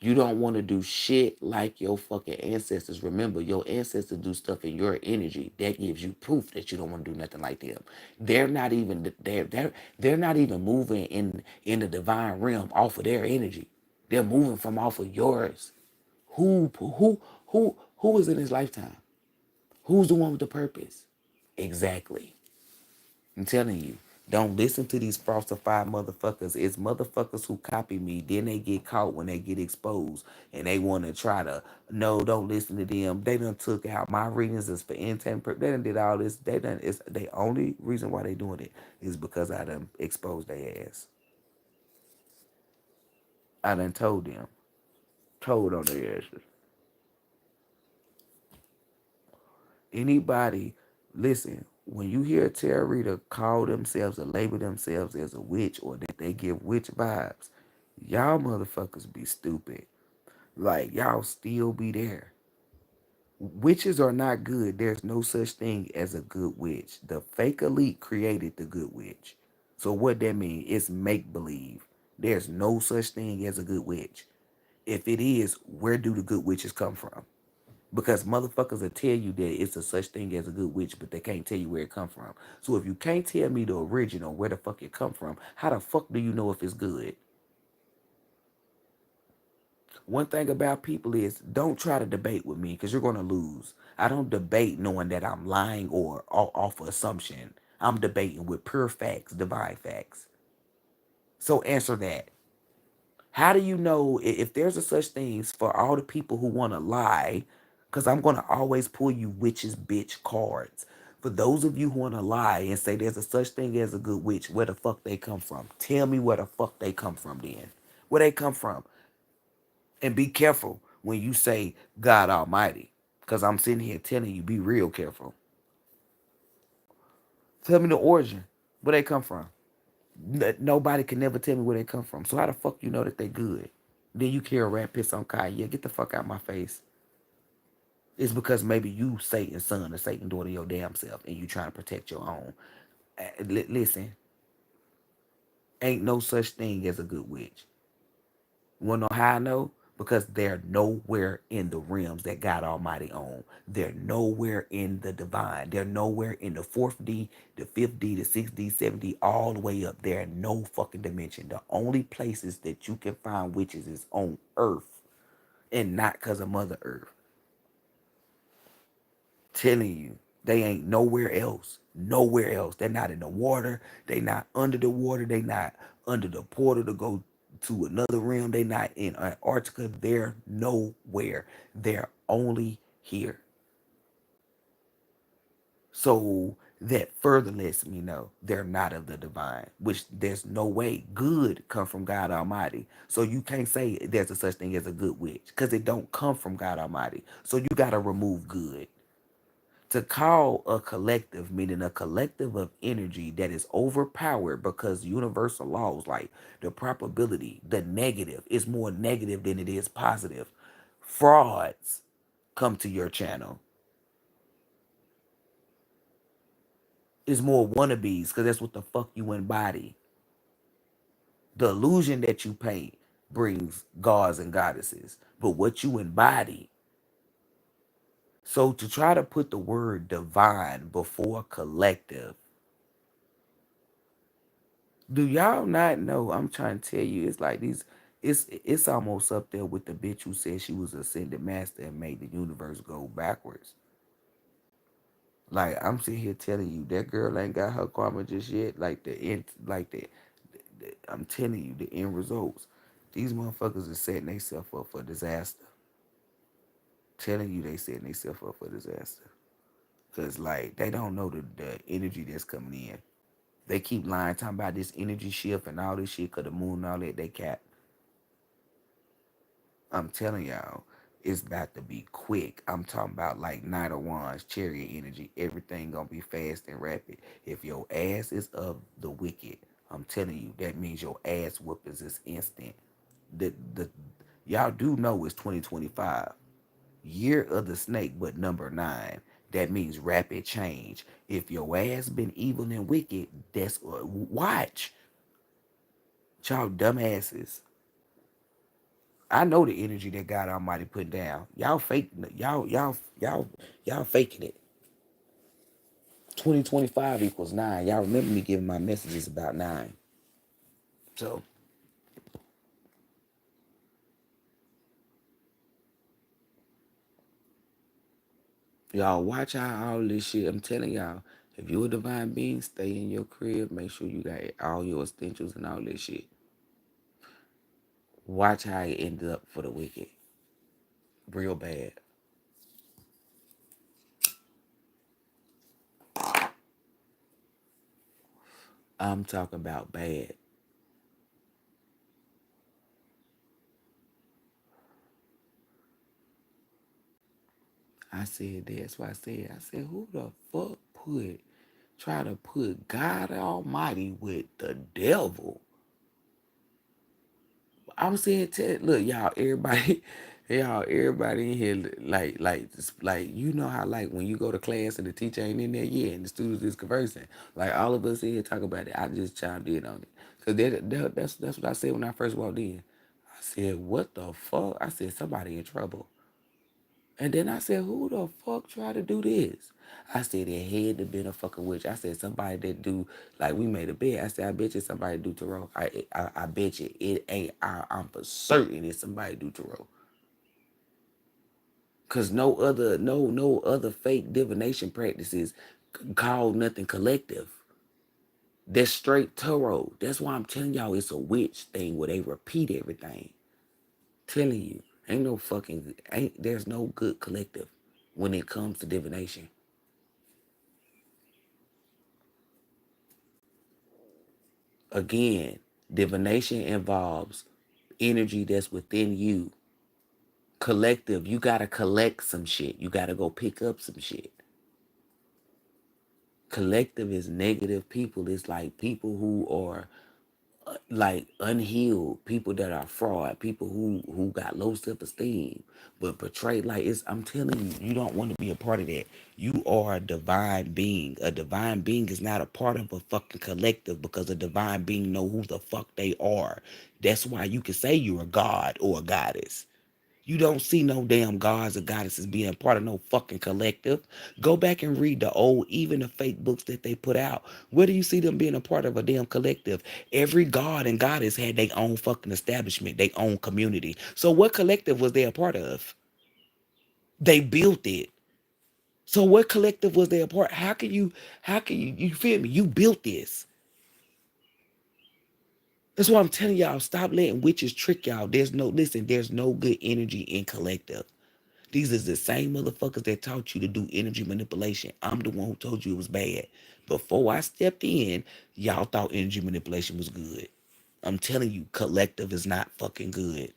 You don't want to do shit like your fucking ancestors. Remember, your ancestors do stuff in your energy that gives you proof that you don't want to do nothing like them. They're not even moving in the divine realm off of their energy. They're moving from off of yours. Who is in his lifetime? Who's the one with the purpose? Exactly. I'm telling you, don't listen to these falsified motherfuckers. It's motherfuckers who copy me. Then they get caught when they get exposed. And they want to try to, no, don't listen to them. They done took out my readings is for intent. They done did all this. It's the only reason why they doing it is because I done exposed their ass. I done told them. Told on their asses. Anybody, listen, when you hear a tarot reader call themselves or label themselves as a witch or that they give witch vibes, y'all motherfuckers be stupid. Like, y'all still be there. Witches are not good. There's no such thing as a good witch. The fake elite created the good witch. So what that mean? It's make believe. There's no such thing as a good witch. If it is, where do the good witches come from? Because motherfuckers will tell you that it's a such thing as a good witch, but they can't tell you where it come from. So if you can't tell me the original, where the fuck it come from, how the fuck do you know if it's good? One thing about people is don't try to debate with me because you're going to lose. I don't debate knowing that I'm lying or off of assumption. I'm debating with pure facts, divine facts. So answer that. How do you know if there's a such things for all the people who want to lie? Because I'm going to always pull you witches bitch cards. For those of you who want to lie and say there's a such thing as a good witch, where the fuck they come from? Tell me where the fuck they come from then. Where they come from? And be careful when you say God Almighty. Because I'm sitting here telling you, be real careful. Tell me the origin. Where they come from. Nobody can never tell me where they come from. So how the fuck you know that they good? Then you carry a rat piss on Kanye. Get the fuck out my face. It's because maybe you Satan's son or Satan's daughter your damn self and you trying to protect your own. Listen, ain't no such thing as a good witch. You wanna know how I know? Because they're nowhere in the realms that God Almighty own. They're nowhere in the divine. They're nowhere in the fourth D, the fifth D, the sixth D, seventh D, all the way up. They're in no fucking dimension. The only places that you can find witches is on Earth, and not because of Mother Earth. Telling you, they ain't nowhere else. Nowhere else. They're not in the water. They not under the water. They not under the portal to go to another realm. They not in Antarctica. They're nowhere. They're only here. So that further lets me know they're not of the divine, which there's no way good come from God Almighty. So you can't say there's a such thing as a good witch because it don't come from God Almighty. So you got to remove good. To call a collective, meaning a collective of energy that is overpowered because universal laws like the probability, the negative is more negative than it is positive. Frauds come to your channel. It's more wannabes because that's what the fuck you embody. The illusion that you paint brings gods and goddesses, but what you embody. So to try to put the word divine before collective, do y'all not know? I'm trying to tell you, it's like these. It's almost up there with the bitch who said she was ascended master and made the universe go backwards. Like I'm sitting here telling you, that girl ain't got her karma just yet. Like the end, like I'm telling you, the end results. These motherfuckers are setting themselves up for disaster. Telling you, they setting themselves up for disaster. Cause like they don't know the energy that's coming in. They keep lying, talking about this energy shift and all this shit, cause the moon and all that. They cap. I'm telling y'all, it's about to be quick. I'm talking about like Knight of Wands, chariot energy. Everything gonna be fast and rapid. If your ass is of the wicked, I'm telling you, that means your ass whoopings is instant. The y'all do know it's 2025, year of the snake, but number 9. That means rapid change. If your ass been evil and wicked, that's watch y'all dumbasses. I know the energy that God Almighty put down. Y'all fake, y'all faking it. 2025 equals 9. Y'all remember me giving my messages about 9. So y'all watch how all this shit. I'm telling y'all, if you're a divine being, stay in your crib. Make sure you got all your essentials and all this shit. Watch how it ended up for the wicked. Real bad. I'm talking about bad. I said that's why I said, who the fuck try to put God Almighty with the devil? I'm saying, look, y'all, everybody, Y'all, everybody in here like you know how like when you go to class and the teacher ain't in there yet and the students is conversing. Like all of us in here talk about it. I just chimed in on it. Cause that's what I said when I first walked in. I said, what the fuck? I said somebody in trouble. And then I said, who the fuck tried to do this? I said, it had to been a fucking witch. I said, somebody that do, like, we made a bet. I said, I bet you somebody do tarot. I bet you it ain't, I'm for certain it's somebody do tarot. Cause no other fake divination practices call nothing collective. That's straight tarot. That's why I'm telling y'all it's a witch thing where they repeat everything. Telling you, there's no good collective when it comes to divination. Again, divination involves energy that's within you. Collective, you gotta collect some shit. You gotta go pick up some shit. Collective is negative people. It's like people who are like unhealed, people that are fraud, people who got low self-esteem, but portray like it's. I'm telling you, you don't want to be a part of that. You are a divine being. A divine being is not a part of a fucking collective because a divine being know who the fuck they are. That's why you can say you're a god or a goddess. You don't see no damn gods or goddesses being part of no fucking collective. Go back and read the old, even the fake books that they put out. Where do you see them being a part of a damn collective? Every god and goddess had their own fucking establishment, their own community. So what collective was they a part of? They built it. So what collective was they a part? You feel me? You built this. That's why I'm telling y'all, stop letting witches trick y'all. There's no good energy in collective. These is the same motherfuckers that taught you to do energy manipulation. I'm the one who told you it was bad. Before I stepped in, y'all thought energy manipulation was good. I'm telling you, collective is not fucking good.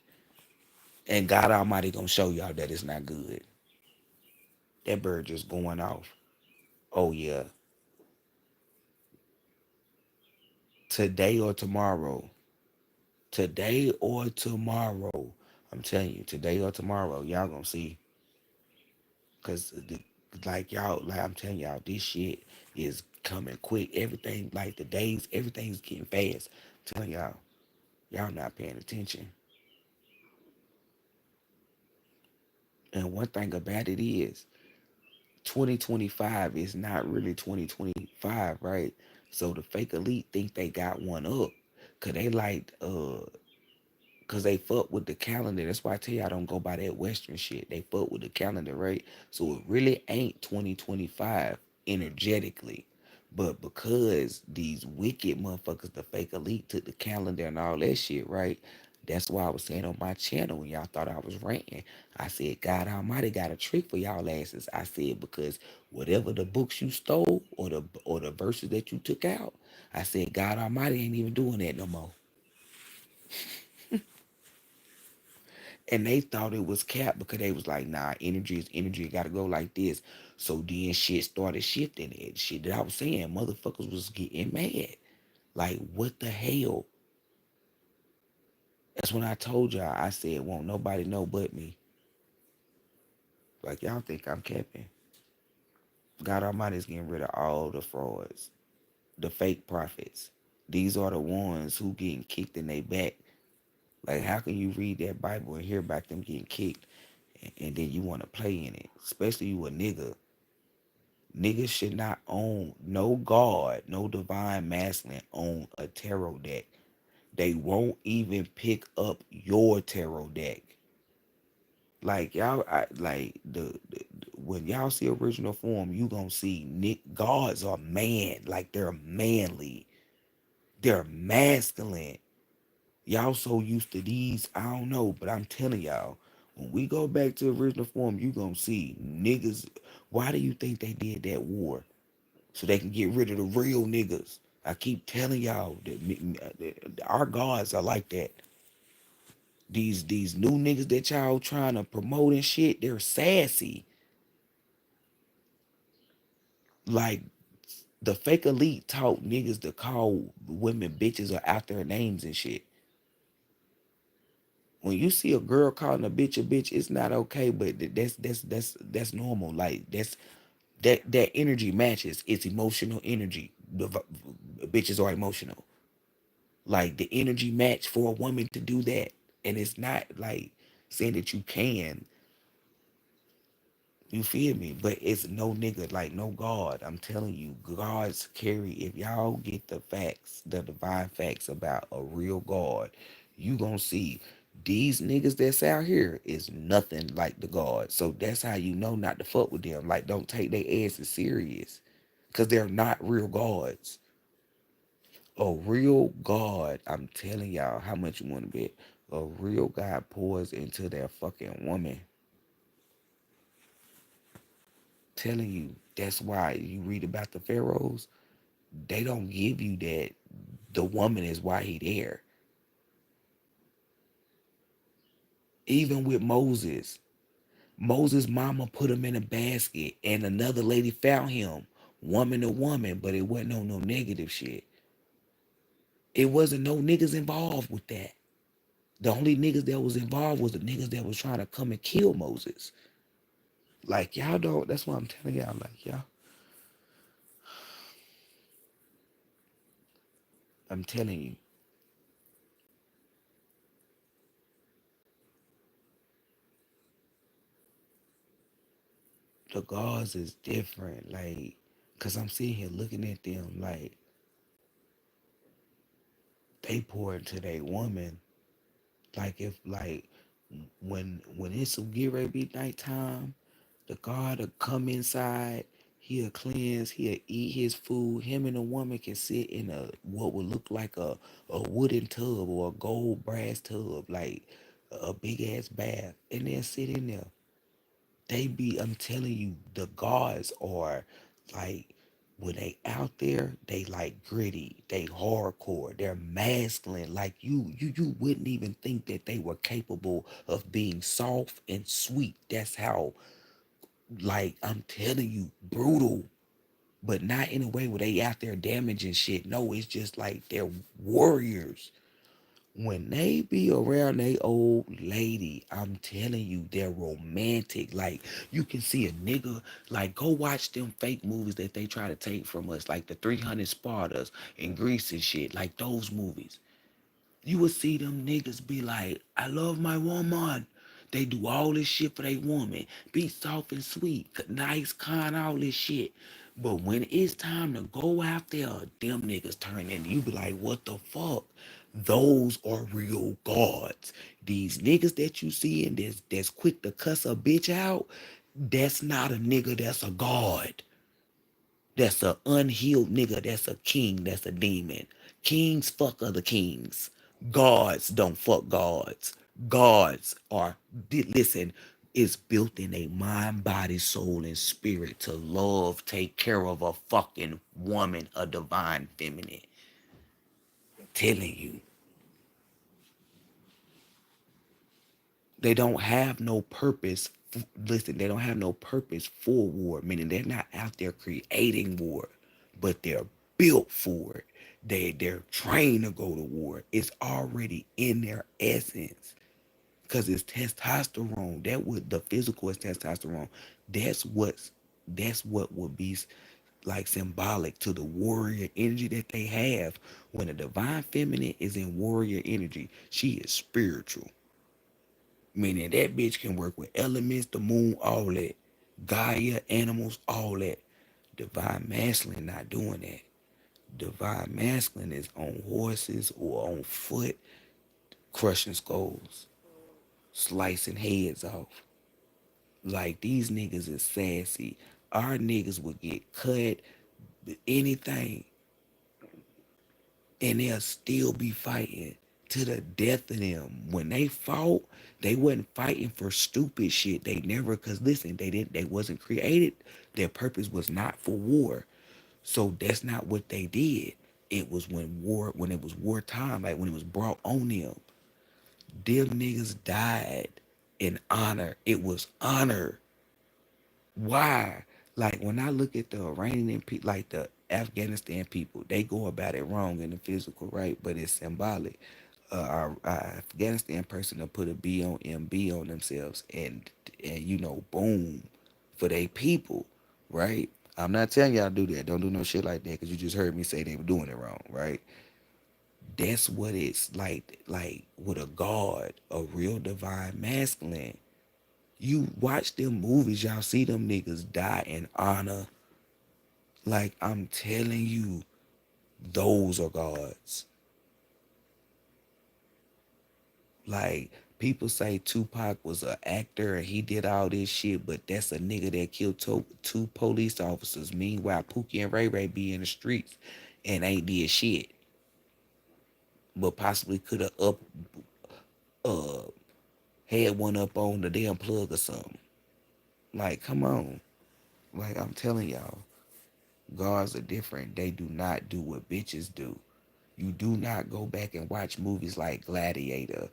And God Almighty gonna show y'all that it's not good. That bird just going off. Oh yeah. Today or tomorrow. Today or tomorrow. I'm telling you, today or tomorrow, y'all gonna see. Cause like y'all, like I'm telling y'all, this shit is coming quick. Everything, like the days, everything's getting fast. I'm telling y'all not paying attention. And one thing about it is 2025 is not really 2025, right? So the fake elite think they got one up. Cause they like cause they fuck with the calendar. That's why I tell you I don't go by that Western shit. They fuck with the calendar, right? So it really ain't 2025 energetically. But because these wicked motherfuckers, the fake elite, took the calendar and all that shit, right? That's why I was saying on my channel when y'all thought I was ranting. I said, God Almighty got a trick for y'all asses. I said, because whatever the books you stole or the verses that you took out, I said, God Almighty ain't even doing that no more. And they thought it was cap because they was like, nah, energy is energy. It gotta go like this. So then shit started shifting. It shit that I was saying, motherfuckers was getting mad. Like, what the hell? That's when I told y'all, I said, won't nobody know but me. Like, y'all think I'm capping. God Almighty is getting rid of all the frauds, the fake prophets. These are the ones who getting kicked in their back. Like, how can you read that Bible and hear about them getting kicked and then you want to play in it? Especially you a nigga. Niggas should not own no god, no divine masculine own a tarot deck. They won't even pick up your tarot deck. Like y'all, like when y'all see original form, you gonna see gods are man, like they're manly, they're masculine. Y'all so used to these, I don't know, but I'm telling y'all, when we go back to original form, you gonna see niggas. Why do you think they did that war? So they can get rid of the real niggas. I keep telling y'all that our gods are like that. These new niggas that y'all trying to promote and shit, they're sassy. Like the fake elite taught niggas to call women bitches or out their names and shit. When you see a girl calling a bitch, it's not okay, but that's normal. Like that energy matches. It's emotional energy. Bitches are emotional. Like the energy match for a woman to do that, and it's not like saying that you can. You feel me? But it's no nigga, like no God. I'm telling you, gods carry. If y'all get the facts, the divine facts about a real God, you gonna see these niggas that's out here is nothing like the God. So that's how you know not to fuck with them. Like don't take their asses serious, cause they're not real gods. A real God, I'm telling y'all how much you want to bet. A real God pours into their fucking woman. Telling you, that's why you read about the pharaohs. They don't give you that the woman is why he there. Even with Moses, Moses' mama put him in a basket, and another lady found him, woman to woman, but it wasn't no negative shit. It wasn't no niggas involved with that. The only niggas that was involved was the niggas that was trying to come and kill Moses. Like y'all don't. That's what I'm telling y'all. Like y'all, I'm telling you, the gods is different. Like, cause I'm sitting here looking at them like they pour into their woman. Like if like when it's get ready to be nighttime, the God will come inside. He'll cleanse. He'll eat his food. Him and the woman can sit in a what would look like a wooden tub or a gold brass tub, like a big ass bath, and they'll sit in there. They be, I'm telling you, the gods are like when they out there, they like gritty, they hardcore, they're masculine. Like you wouldn't even think that they were capable of being soft and sweet. That's how, like, I'm telling you, brutal, but not in a way where they out there damaging shit. No, it's just like they're warriors. When they be around they old lady, I'm telling you, they're romantic. Like you can see a nigga, like go watch them fake movies that they try to take from us, like the 300 Spartas and Greece and shit, like those movies. You would see them niggas be like, I love my woman. They do all this shit for their woman. Be soft and sweet, nice, kind, all this shit. But when it's time to go out there, them niggas turn in. You be like, what the fuck? Those are real gods. These niggas that you see and that's quick to cuss a bitch out, that's not a nigga, that's a god. That's a unhealed nigga. That's a king. That's a demon. Kings fuck other kings. Gods don't fuck gods. Gods are, listen, it's built in a mind, body, soul, and spirit to love, take care of a fucking woman, a divine feminine. Telling you, they don't have no purpose. Listen, they don't have no purpose for war, meaning they're not out there creating war, but they're built for it. They're trained to go to war. It's already in their essence because it's testosterone. That would the physical is testosterone. That's what's that's what would be like symbolic to the warrior energy that they have. When a divine feminine is in warrior energy, she is spiritual. Meaning that bitch can work with elements, the moon, all that. Gaia, animals, all that. Divine masculine not doing that. Divine masculine is on horses or on foot, crushing skulls, slicing heads off. Like these niggas is sassy. Our niggas would get cut, anything, and they'll still be fighting to the death of them. When they fought, they wasn't fighting for stupid shit. They never, cause listen, they wasn't created. Their purpose was not for war. So that's not what they did. It was when it was wartime, like when it was brought on them. Them niggas died in honor. It was honor. Why? Like when I look at the Iranian people, like the Afghanistan people, they go about it wrong in the physical, right? But it's symbolic. Afghanistan person to put a B on MB on themselves and boom for they people, right? I'm not telling y'all to do that. Don't do no shit like that because you just heard me say they were doing it wrong, right? That's what it's like with a God, a real divine masculine. You watch them movies, y'all see them niggas die in honor. Like I'm telling you, those are gods. Like people say Tupac was an actor and he did all this shit, but that's a nigga that killed two police officers. Meanwhile, Pookie and Ray Ray be in the streets and ain't did shit, but possibly could have up uh had one up on the damn plug or something. Like, come on. Like I'm telling y'all, gods are different. They do not do what bitches do. You do not go back and watch movies like Gladiator,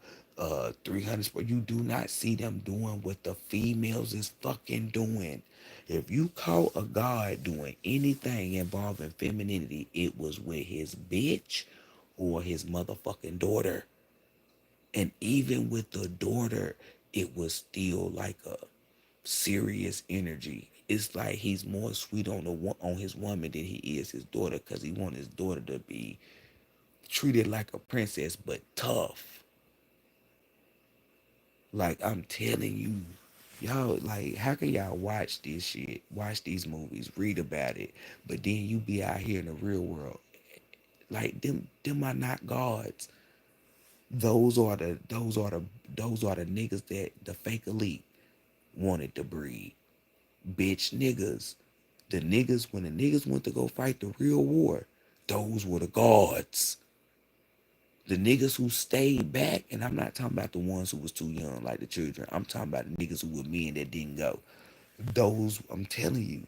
300. You do not see them doing what the females is fucking doing. If you caught a god doing anything involving femininity, it was with his bitch or his motherfucking daughter. And even with the daughter, it was still like a serious energy. It's like he's more sweet on his woman than he is his daughter because he want his daughter to be treated like a princess but tough. Like I'm telling you, y'all, like how can y'all watch this shit, watch these movies, read about it, but then you be out here in the real world? Like them are not gods. Those are the niggas that the fake elite wanted to breed. Bitch niggas. The niggas when the niggas went to go fight the real war, those were the gods. The niggas who stayed back, and I'm not talking about the ones who was too young, like the children. I'm talking about the niggas who were men that didn't go. Those, I'm telling you,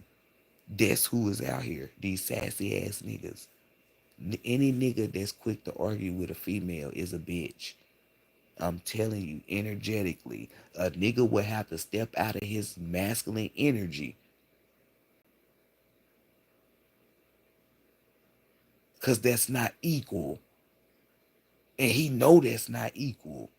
that's who is out here. These sassy ass niggas. Any nigga that's quick to argue with a female is a bitch. I'm telling you, energetically, a nigga would have to step out of his masculine energy, cause that's not equal, and he know that's not equal.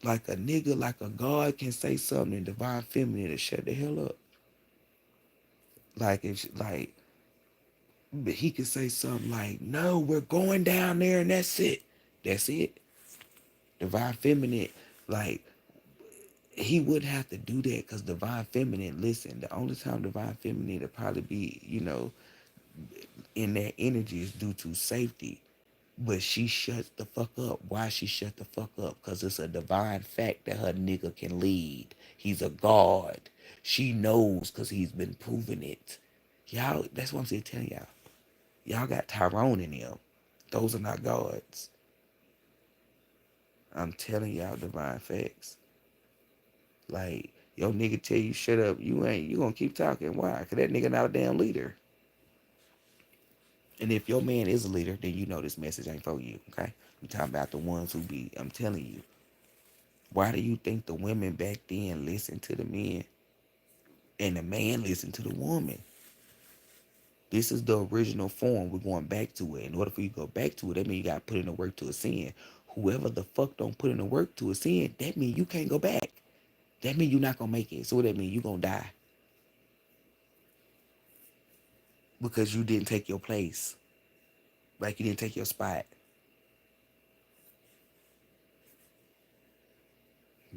Like a nigga, like a god can say something in divine feminine to shut the hell up. Like if like but he could say something like, "No, we're going down there and that's it. That's it." Divine feminine, like he wouldn't have to do that because divine feminine. Listen, the only time divine feminine to probably be, in that energy is due to safety. But she shuts the fuck up. Why she shut the fuck up? Because it's a divine fact that her nigga can lead. He's a god. She knows because he's been proving it. Y'all, that's what I'm saying, telling y'all. Y'all got Tyrone in them. Those are not gods. I'm telling y'all divine facts. Like, your nigga tell you shut up, you gonna keep talking. Why? Because that nigga not a damn leader. And if your man is a leader, then you know this message ain't for you, okay? We talking about the ones who be, I'm telling you. Why do you think the women back then listened to the men and the man listened to the woman? This is the original form. We're going back to it. In order for you to go back to it, that means you got to put in the work to ascend. Whoever the fuck don't put in the work to ascend, that means you can't go back. That means you're not going to make it. So what that means? You're going to die because you didn't take your place. Like you didn't take your spot.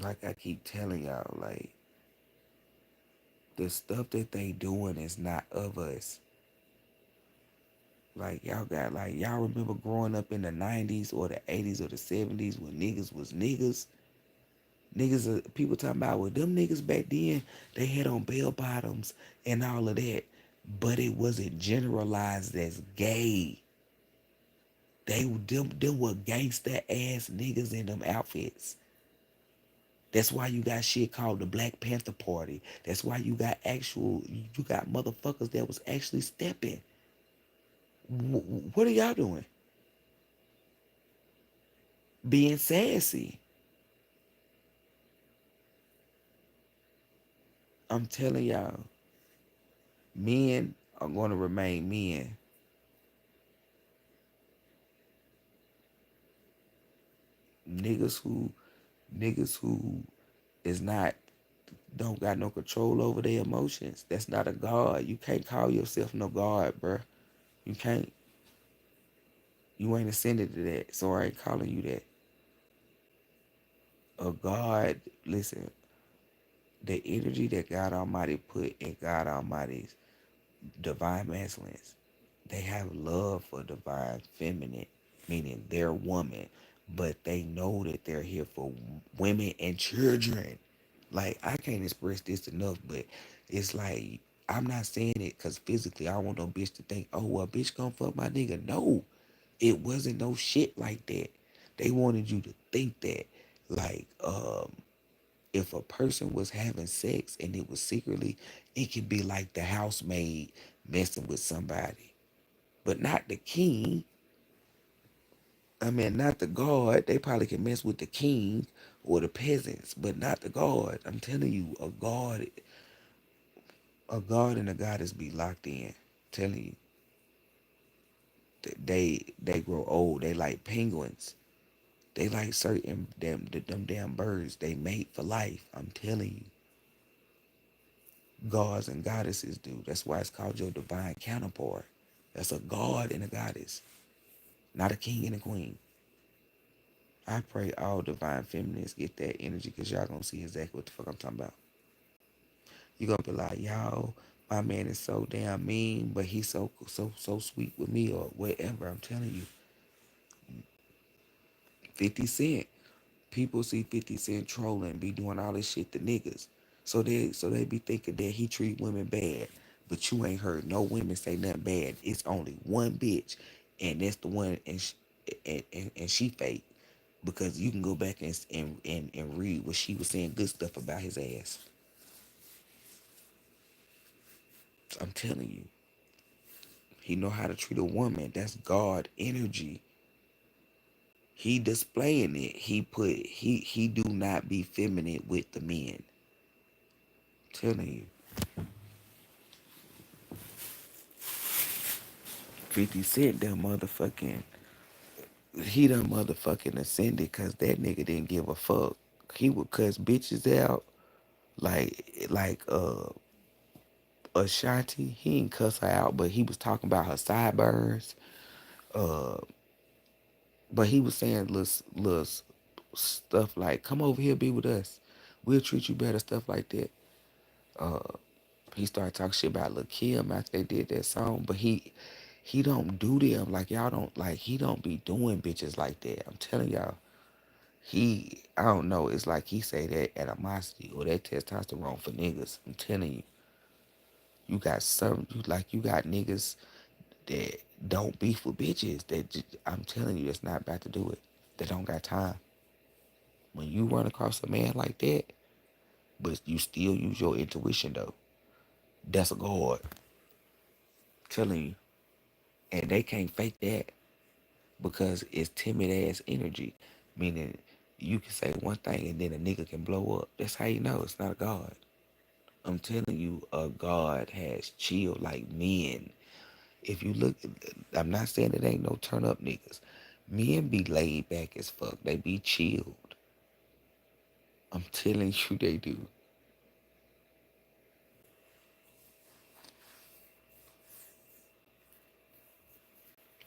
Like I keep telling y'all, like the stuff that they doing is not of us. Like y'all remember growing up in the 90s or the 80s or the 70s when niggas was niggas. Niggas, people talking about, well, them niggas back then, they had on bell bottoms and all of that, but it wasn't generalized as gay. Them were gangster ass niggas in them outfits. That's why you got shit called the Black Panther Party. That's why you got motherfuckers that was actually stepping. What are y'all doing? Being sassy. I'm telling y'all, men are going to remain men. Niggas who niggas who is not don't got no control over their emotions. That's not a god. You can't call yourself no god, bruh. You can't. You ain't ascended to that, so I ain't calling you that. A god, listen, the energy that God Almighty put in God Almighty's divine masculines, they have love for divine feminine, meaning they're woman, but they know that they're here for women and children. Like, I can't express this enough, but it's like, I'm not saying it because physically I don't want no bitch to think, oh, well, bitch gonna fuck my nigga. No, it wasn't no shit like that. They wanted you to think that, like, if a person was having sex and it was secretly, it could be like the housemaid messing with somebody, but not the king. I mean, not the guard. They probably can mess with the king or the peasants, but not the guard. I'm telling you, a guard and a goddess be locked in. I'm telling you, they grow old. They like penguins. They like certain them damn birds. They mate for life. I'm telling you, gods and goddesses do. That's why it's called your divine counterpart. That's a god and a goddess, not a king and a queen. I pray all divine feminines get that energy because y'all gonna see exactly what the fuck I'm talking about. You gonna be like, y'all, my man is so damn mean, but he's so sweet with me or whatever. I'm telling you, 50 Cent. People see 50 Cent trolling, be doing all this shit to niggas. So they be thinking that he treat women bad. But you ain't heard no women say nothing bad. It's only one bitch, and that's the one, and she fake. Because you can go back and read what she was saying good stuff about his ass. I'm telling you. He know how to treat a woman. That's God energy. He displaying it. He do not be feminine with the men. Telling you. 50 Cent done motherfucking, he done motherfucking ascended because that nigga didn't give a fuck. He would cuss bitches out like Ashanti. He didn't cuss her out, but he was talking about her sideburns. Uh, but he was saying little stuff like, "Come over here, be with us. We'll treat you better." Stuff like that. Uh, he started talking shit about Lil Kim after they did that song, but he don't do them like y'all don't like. He don't be doing bitches like that. I'm telling y'all. I don't know. It's like he say that animosity or that testosterone for niggas. I'm telling you, you got niggas that don't beef with bitches. I'm telling you, that's not about to do it. They don't got time. When you run across a man like that, but you still use your intuition though, that's a god. I'm telling you, and they can't fake that because it's timid ass energy. Meaning, you can say one thing and then a nigga can blow up. That's how you know it's not a god. I'm telling you, a God has chill like men. If you look, I'm not saying it ain't no turn up niggas. Men be laid back as fuck. They be chilled. I'm telling you, they do.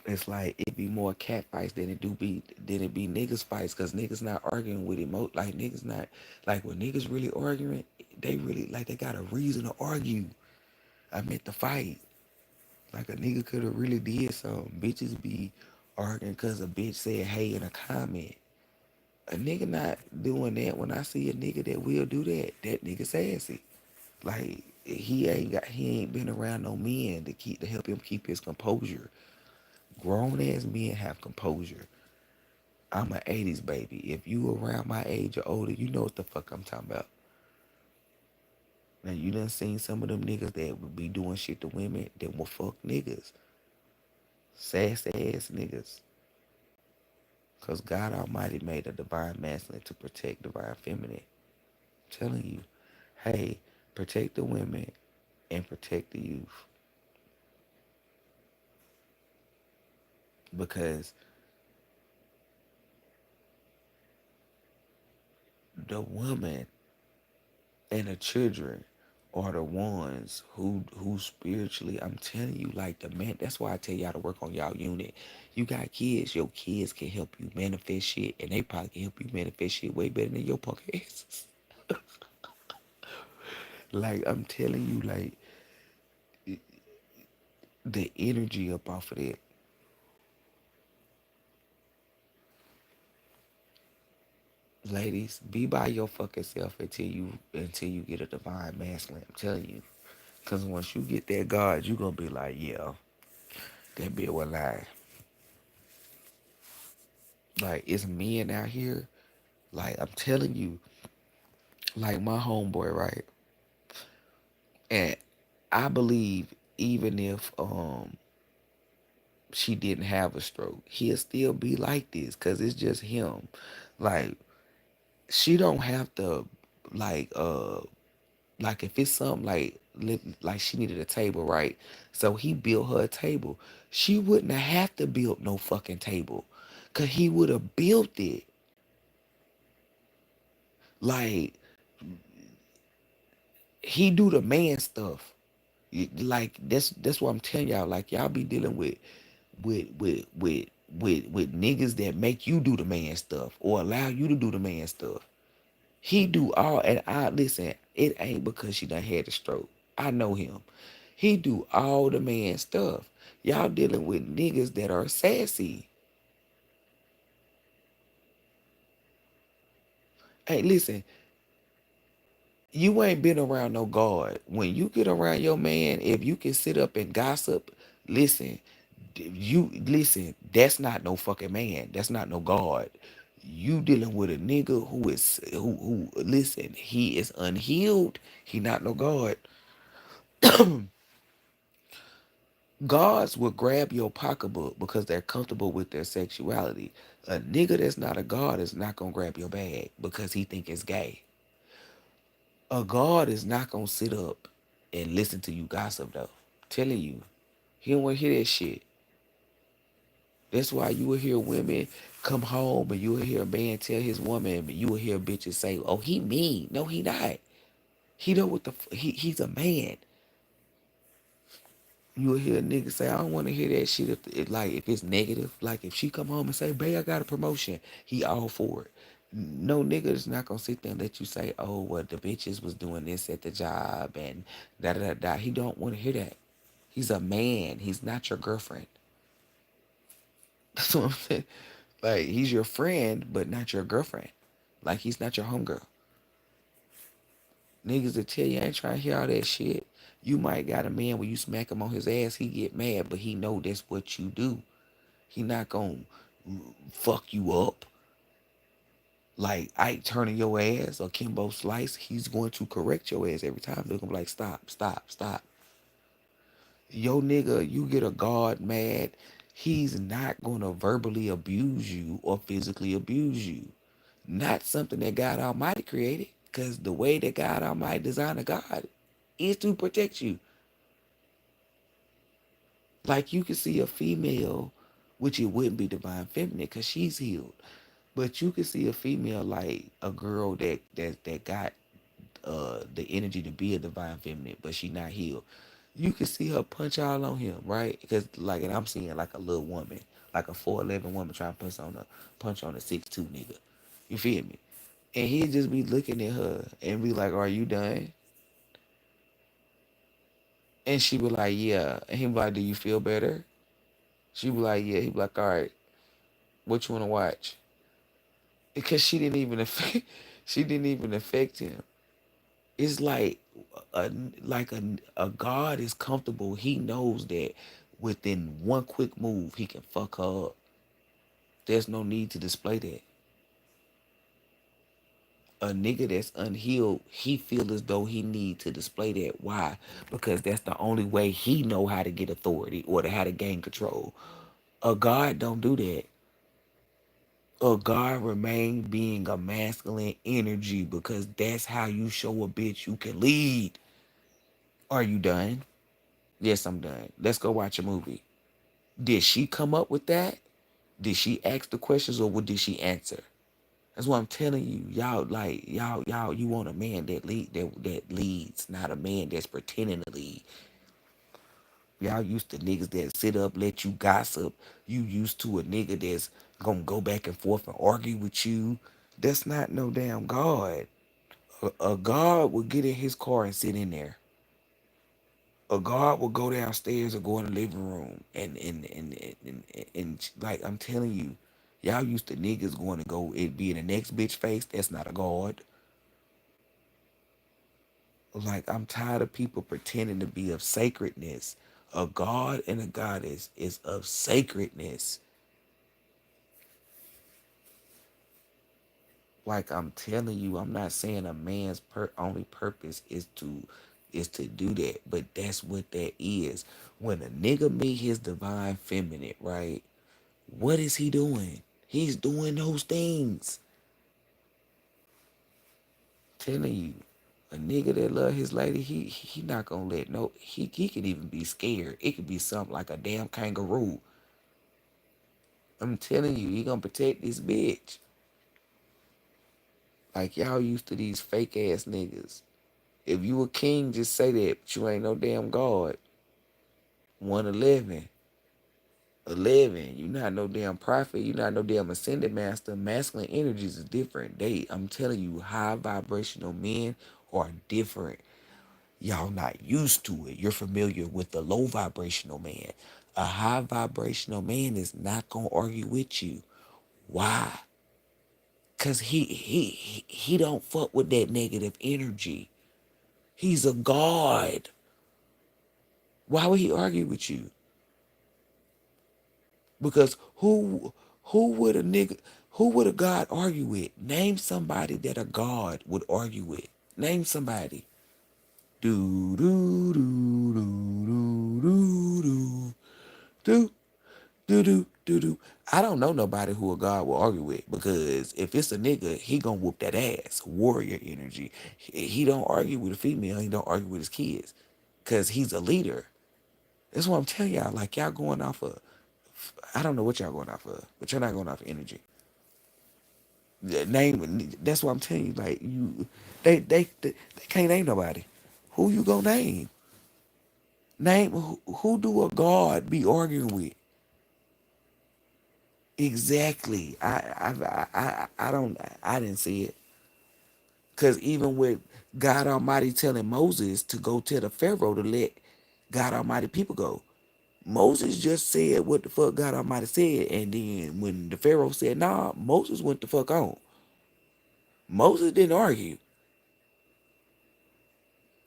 It's like it be more cat fights than it be niggas fights, cause niggas not arguing with like niggas not like when niggas really arguing, they really like they got a reason to argue. I meant to fight. Like a nigga could have really did something. Bitches be arguing cause a bitch said hey in a comment. A nigga not doing that. When I see a nigga that will do that, that nigga sassy. Like he ain't been around no men to help him keep his composure. Grown ass men have composure. I'm an 80s baby. If you around my age or older, you know what the fuck I'm talking about. Now you done seen some of them niggas that would be doing shit to women that will fuck niggas. Sassy ass niggas. Cause God Almighty made a divine masculine to protect divine feminine. I'm telling you, hey, protect the women and protect the youth. because the woman and the children are the ones who spiritually, I'm telling you, like the man. That's why I tell y'all to work on y'all unit. You got kids, your kids can help you manifest shit, and they probably can help you manifest shit way better than your punk asses. Like I'm telling you, like the energy up off of that. Ladies, be by your fucking self until you get a divine masculine. I'm telling you. Cause once you get that God, you gonna be like, yeah, that bitch was lying. Like it's men out here. Like I'm telling you, like my homeboy, right? And I believe even if she didn't have a stroke, he'll still be like this. Cause it's just him. Like she don't have to like like if it's something like she needed a table, right? So he built her a table. She wouldn't have had to build no fucking table, cause he would have built it. Like he do the man stuff. Like that's what I'm telling y'all. Like y'all be dealing with with with with niggas that make you do the man stuff or allow you to do the man stuff. He do all, and I listen. It ain't because she done had a stroke. I know him. He do all the man stuff. Y'all dealing with niggas that are sassy. Hey, listen. You ain't been around no guard. When you get around your man, if you can sit up and gossip, listen. You listen. That's not no fucking man. That's not no guard. You dealing with a nigga who is who listen. He is unhealed. He not no guard. Guards will grab your pocketbook because they're comfortable with their sexuality. A nigga that's not a guard is not gonna grab your bag because he think it's gay. A guard is not gonna sit up and listen to you gossip though. Telling you, he don't wanna hear that shit. That's why you will hear women come home and you will hear a man tell his woman, but you will hear bitches say, "Oh, he mean." No, he not. He know what he's a man. You will hear a nigga say, I don't want to hear that shit if it's negative. Like if she come home and say, babe, I got a promotion, he all for it. No nigga is not gonna sit there and let you say, oh, well, the bitches was doing this at the job and da da da da. He don't want to hear that. He's a man. He's not your girlfriend. That's what I'm saying. Like he's your friend, but not your girlfriend. Like he's not your homegirl. Niggas that tell you I ain't trying to hear all that shit. You might got a man when you smack him on his ass, he get mad, but he know that's what you do. He not gonna fuck you up. Like Ike turning your ass or Kimbo Slice, he's going to correct your ass every time. They're gonna be like, stop, stop, stop. Yo nigga, you get a guard mad, he's not gonna verbally abuse you or physically abuse you. Not something that God Almighty created. Cause the way that God Almighty designed a God is to protect you. Like you can see a female, which it wouldn't be divine feminine because she's healed. But you can see a female like a girl that got the energy to be a divine feminine, but she not healed. You can see her punch all on him, right? Because like, and I'm seeing like a little woman, like a 4'11" woman trying to punch on a 6'2" nigga. You feel me? And he'd just be looking at her and be like, "Are you done?" And she be like, "Yeah." And he be like, "Do you feel better?" She be like, "Yeah." He be like, "All right, what you wanna watch?" Because she didn't even affect him. It's a like a God is comfortable. He knows that within one quick move he can fuck her up. There's no need to display that. A nigga that's unhealed, he feel as though he need to display that. Why? Because that's the only way he know how to get authority or to how to gain control. A God don't do that. A God remain being a masculine energy because that's how you show a bitch you can lead. Are you done? Yes, I'm done. Let's go watch a movie. Did she come up with that? Did she ask the questions or what did she answer? That's what I'm telling you. Y'all like y'all you want a man that leads, not a man that's pretending to lead. Y'all used to niggas that sit up, let you gossip. You used to a nigga that's gonna go back and forth and argue with you. That's not no damn God. A God will get in his car and sit in there. A God will go downstairs or go in the living room and like I'm telling you, y'all used to niggas going to go it be in the next bitch face. That's not a God. Like I'm tired of people pretending to be of sacredness. A God and a goddess is of sacredness. Like I'm telling you, I'm not saying a man's only purpose is to do that, but that's what that is. When a nigga meet his divine feminine, right? What is he doing? He's doing those things. Telling you, a nigga that love his lady, he not gonna let no. He could even be scared. It could be something like a damn kangaroo. I'm telling you, he gonna protect this bitch. Like y'all used to these fake ass niggas. If you a king, just say that, but you ain't no damn god. 111. 11. You not no damn prophet. You not no damn ascended master. Masculine energies is different. I'm telling you, high vibrational men are different. Y'all not used to it. You're familiar with the low vibrational man. A high vibrational man is not gonna argue with you. Why? Cause he don't fuck with that negative energy. He's a god. Why would he argue with you? Because who would a nigga who would a god argue with? Name somebody that a god would argue with. Name somebody. Do do do do do do do do do do do. I don't know nobody who a god will argue with because if it's a nigga, he gonna whoop that ass. Warrior energy. He don't argue with a female. He don't argue with his kids because he's a leader. That's what I'm telling y'all. Like y'all going off of, I don't know what y'all going off of, but you're not going off of energy. Name. That's what I'm telling you. Like you, they can't name nobody. Who you gonna name? Name who do a god be arguing with? Exactly. I don't I didn't see it. Cause even with God Almighty telling Moses to go tell the Pharaoh to let God Almighty people go. Moses just said what the fuck God Almighty said, and then when the Pharaoh said nah, Moses went the fuck on. Moses didn't argue.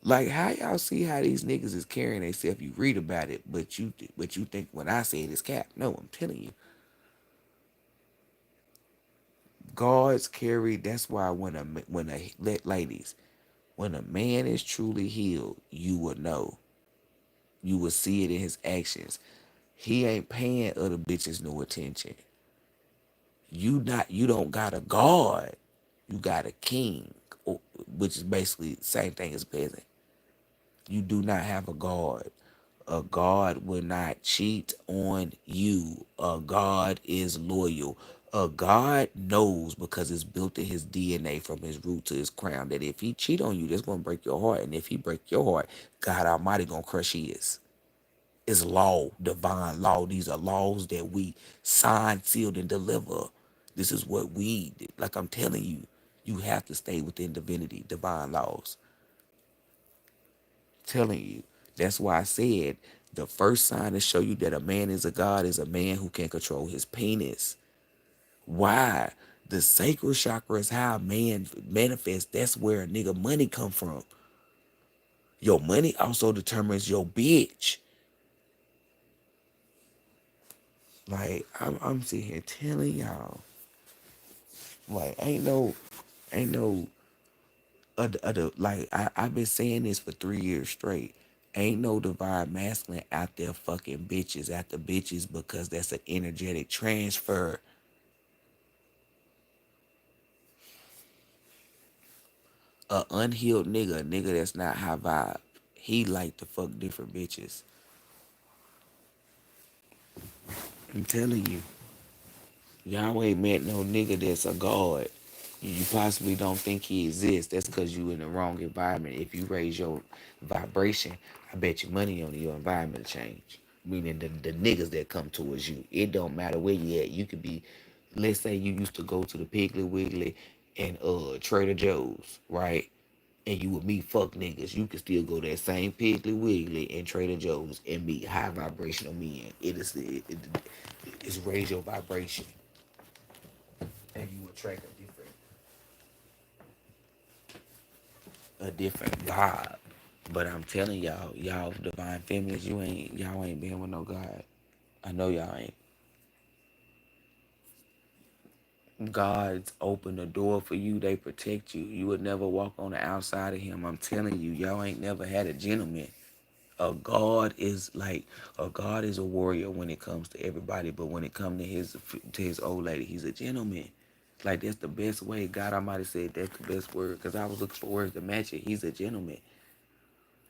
Like how y'all see how these niggas is carrying themselves? You read about it, but you think when I say it is cap. No, I'm telling you, guards carry. That's why ladies, when a man is truly healed, you will know. You will see it in his actions. He ain't paying other bitches no attention. You don't got a guard. You got a king, which is basically the same thing as peasant. You do not have a guard. A God will not cheat on you. A God is loyal. A God knows because it's built in his DNA from his root to his crown that if he cheat on you, that's gonna break your heart. And if he break your heart, God Almighty gonna crush his. It's law, divine law. These are laws that we sign, sealed, and deliver. This is what we did. Like I'm telling you, you have to stay within divinity, divine laws. Telling you. That's why I said the first sign to show you that a man is a god is a man who can control his penis. Why? The sacral chakra is how a man manifests. That's where a nigga money come from. Your money also determines your bitch. Like I'm sitting here telling y'all, like ain't no other like I've been saying this for 3 years straight. Ain't no divine masculine out there fucking bitches after bitches because that's an energetic transfer. A unhealed nigga, a nigga that's not high vibe, he like to fuck different bitches. I'm telling you, y'all ain't met no nigga that's a god. You possibly don't think he exists. That's because you in the wrong environment. If you raise your vibration, I bet your money on your environment change. Meaning the niggas that come towards you. It don't matter where you at. You could be, let's say you used to go to the Piggly Wiggly and Trader Joe's, right? And you would meet fuck niggas. You could still go that same Piggly Wiggly and Trader Joe's and meet high vibrational men. It's raise your vibration and you attract a different vibe. But I'm telling y'all, y'all divine feminists, y'all ain't been with no God. I know y'all ain't. God's open the door for you. They protect you. You would never walk on the outside of Him. I'm telling you, y'all ain't never had a gentleman. A God is like a God is a warrior when it comes to everybody, but when it comes to his old lady, he's a gentleman. Like that's the best way. God Almighty said that's the best word because I was looking for words to match it. He's a gentleman.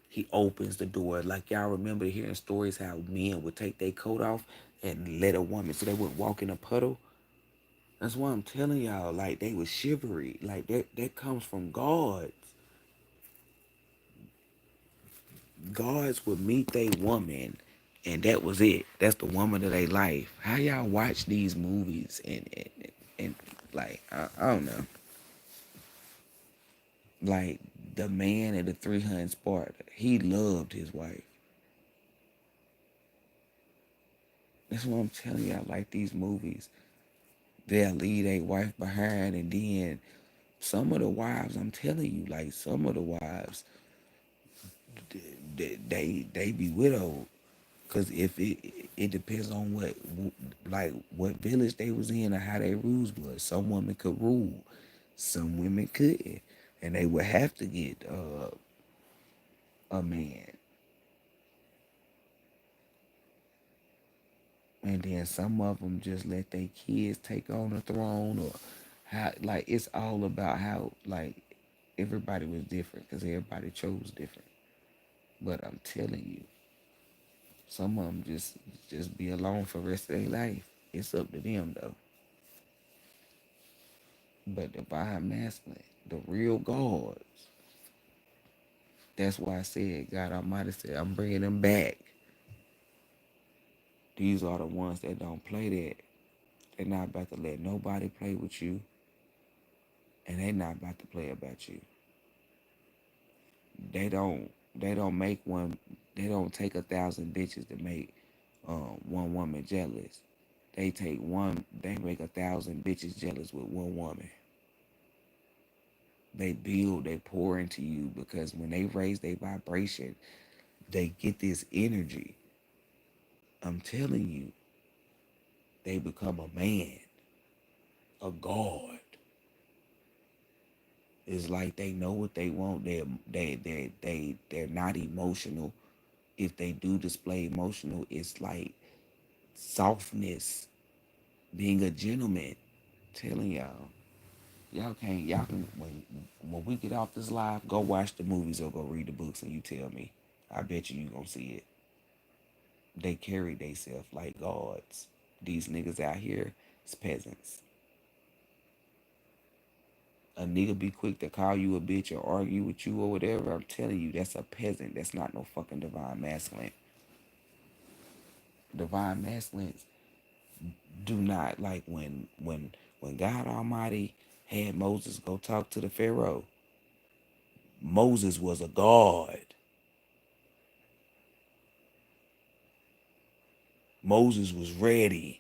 He opens the door. Like y'all remember hearing stories how men would take their coat off and let a woman so they would walk in a puddle. That's why I'm telling y'all, like they was shivery. Like that comes from God. Gods would meet they woman and that was it. That's the woman of their life. How y'all watch these movies and like I don't know. Like the man in the 300 Sparta, he loved his wife. That's what I'm telling y'all. Like these movies, they'll leave a wife behind, and then some of the wives, I'm telling you, like some of the wives, they be widowed. Cause if it depends on what village they was in or how their rules was. Some women could rule, some women couldn't, and they would have to get a man. And then some of them just let their kids take on the throne, or how like it's all about how like everybody was different because everybody chose different. But I'm telling you, some of them just be alone for the rest of their life. It's up to them though. But divine masculine, the real gods. That's why I said God Almighty said I'm bringing them back. These are the ones that don't play that. They're not about to let nobody play with you, and they're not about to play about you. They don't make one. They don't take 1,000 bitches to make one woman jealous. They take one. They make 1,000 bitches jealous with one woman. They build. They pour into you because when they raise their vibration, they get this energy. I'm telling you, they become a man, a god. It's like they know what they want. They're not emotional. If they do display emotional, it's like softness, being a gentleman. Telling y'all can when we get off this live, go watch the movies or go read the books and you tell me. I bet you gonna see it. They carry themselves like gods. These niggas out here is peasants. A nigga be quick to call you a bitch or argue with you or whatever. I'm telling you, that's a peasant. That's not no fucking divine masculine. Divine masculines do not like when God Almighty had Moses go talk to the Pharaoh. Moses was a god. Moses was ready.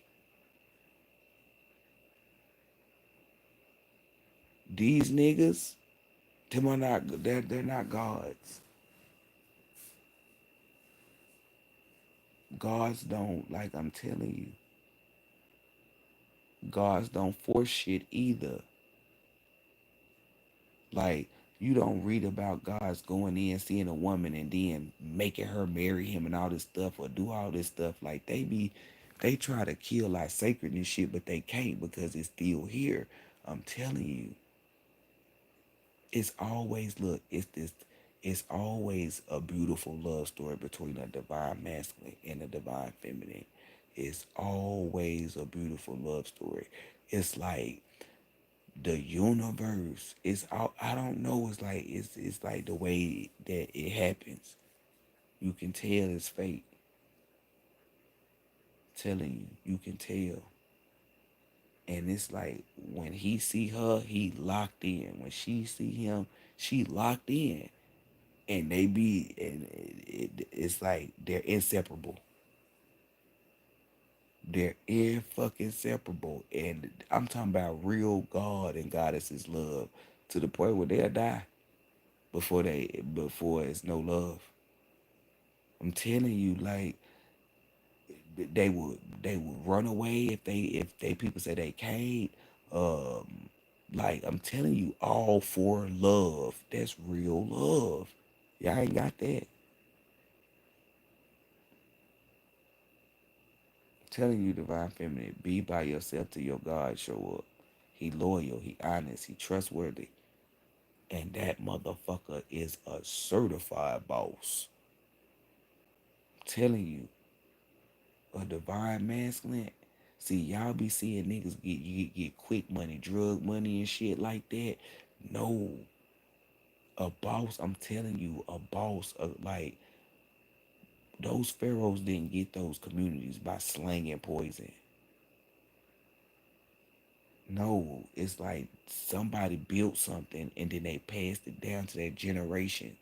These niggas, them are not they're not gods. Gods don't like I'm telling you. Gods don't force shit either. Like you don't read about gods going in, seeing a woman and then making her marry him and all this stuff or do all this stuff. Like they try to kill our sacred and shit, but they can't because it's still here. I'm telling you. It's always it's always a beautiful love story between a divine masculine and a divine feminine. It's always a beautiful love story. It's like the universe. I don't know. It's like the way that it happens. You can tell it's fate. Telling you can tell. And it's like when he see her, he locked in. When she see him, she locked in. And they be, and it's like they're inseparable. They're in fucking separable. And I'm talking about real God and goddesses love to the point where they'll die before it's no love. I'm telling you, like they would run away if they people say they can't. Um, like I'm telling you, all for love. That's real love. Y'all ain't got that. I'm telling you, divine feminine, be by yourself till your God show up. He loyal, he honest, he trustworthy, and that motherfucker is a certified boss. I'm telling you, a divine masculine. See, y'all be seeing niggas get quick money, drug money and shit like that. No, a boss. I'm telling you, a boss. Like those pharaohs didn't get those communities by slanging poison. No, it's like somebody built something and then they passed it down to their generation.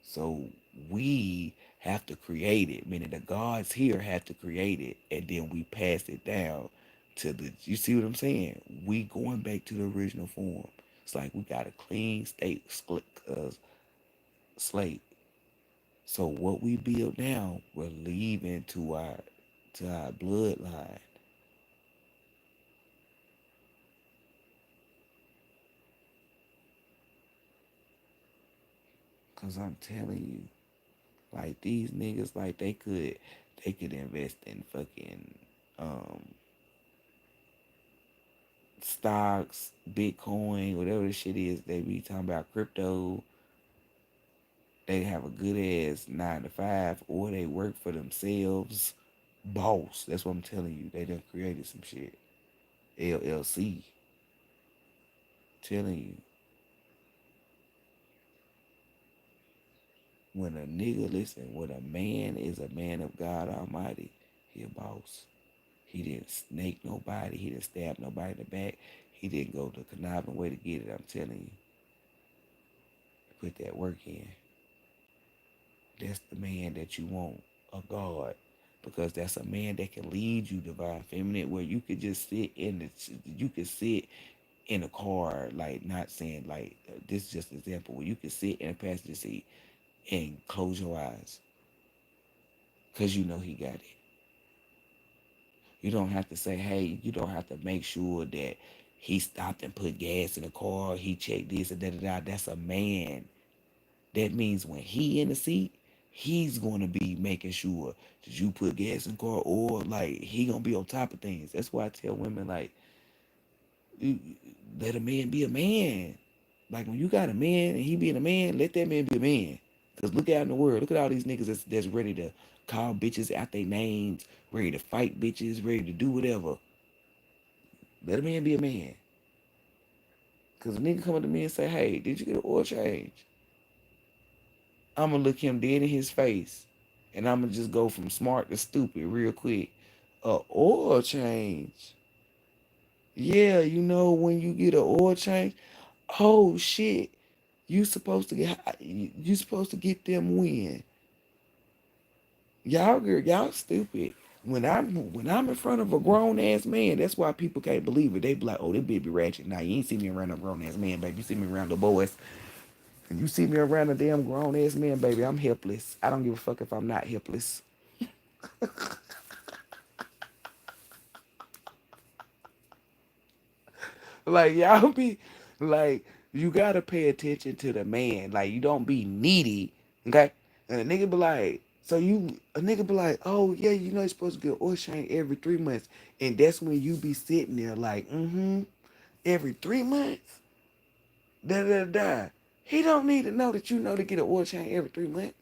So we have to create it, meaning the gods here have to create it, and then we pass it down to the. You see what I'm saying? We going back to the original form. It's like we got a clean slate. So what we build now, we're leaving to our bloodline. Cause I'm telling you, like these niggas, like they could invest in fucking um stocks, Bitcoin, whatever the shit is. They be talking about crypto. They have a good ass 9 to 5, or they work for themselves. Boss. That's what I'm telling you. They done created some shit. LLC. Telling you. When a nigga, listen, when a man is a man of God Almighty, he a boss. He didn't snake nobody. He didn't stab nobody in the back. He didn't go the conniving way to get it. I'm telling you. Put that work in. That's the man that you want, a God, because that's a man that can lead you, divine feminine, where you could just you could sit in a car, like not saying like this is just an example, where you could sit in a passenger seat and close your eyes, cause you know he got it. You don't have to say, hey, you don't have to make sure that he stopped and put gas in the car, he checked this and da da da. That's a man. That means when he in the seat, he's gonna be making sure that you put gas in the car, or like he gonna be on top of things. That's why I tell women like, you- let a man be a man. Like when you got a man and he being a man, let that man be a man. Cause look out in the world, look at all these niggas that's ready to call bitches out their names, ready to fight bitches, ready to do whatever. Let a man be a man. Cause a nigga come up to me and say, hey, did you get an oil change? I'm gonna look him dead in his face, and I'm gonna just go from smart to stupid real quick. A oil change. Yeah, when you get an oil change, oh shit, you supposed to get them when y'all stupid. When I'm in front of a grown ass man, that's why people can't believe it. They be like, oh, this bitch be ratchet. Nah, you ain't see me around a grown ass man, baby. You see me around the boys. And you see me around a damn grown ass man, baby. I'm helpless. I don't give a fuck if I'm not helpless. Like y'all be like you gotta pay attention to the man. Like you don't be needy, okay? And a nigga be like, a nigga be like, oh yeah, you're supposed to get oil change every 3 months, and that's when you be sitting there like, every 3 months, da da da. He don't need to know that you know to get an oil change every 3 months.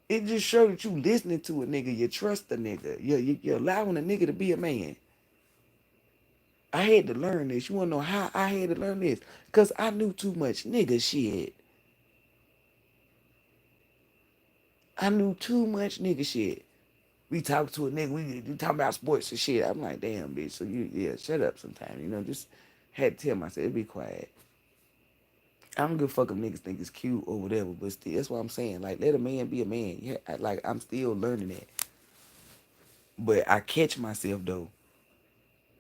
It just shows that you listening to a nigga, you trust a nigga, you're allowing a nigga to be a man. I had to learn this. You wanna know how I had to learn this? Cause I knew too much nigga shit. I knew too much nigga shit. We talk to a nigga, we talking about sports and shit. I'm like, damn, bitch. So shut up sometime. Just had to tell myself, be quiet. I don't give a fuck if niggas think it's cute or whatever, but still, that's what I'm saying. Like, let a man be a man. Yeah, I'm still learning that. But I catch myself though.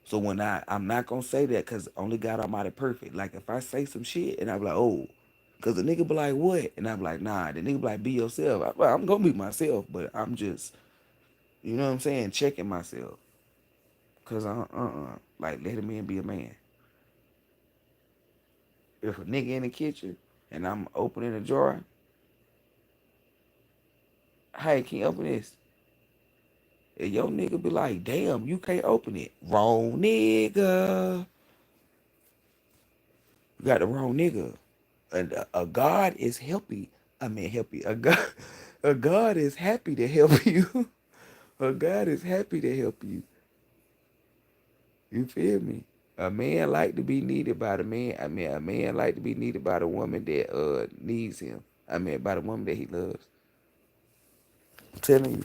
So when I'm not gonna say that because only God Almighty perfect. Like if I say some shit and I'm like, oh, because the nigga be like, what? And I'm like, nah. The nigga be like, be yourself. I'm gonna be myself, but I'm just, you know what I'm saying, checking myself. Cause like let a man be a man. If a nigga in the kitchen and I'm opening a drawer, hey, can you open this? And your nigga be like, damn, you can't open it. Wrong nigga. You got the wrong nigga. A God is happy. I mean, happy. A God is happy to help you. A God is happy to help you. You feel me? A man like to be needed by the man. I mean, a man like to be needed by the woman that needs him. I mean, by the woman that he loves. I'm telling you.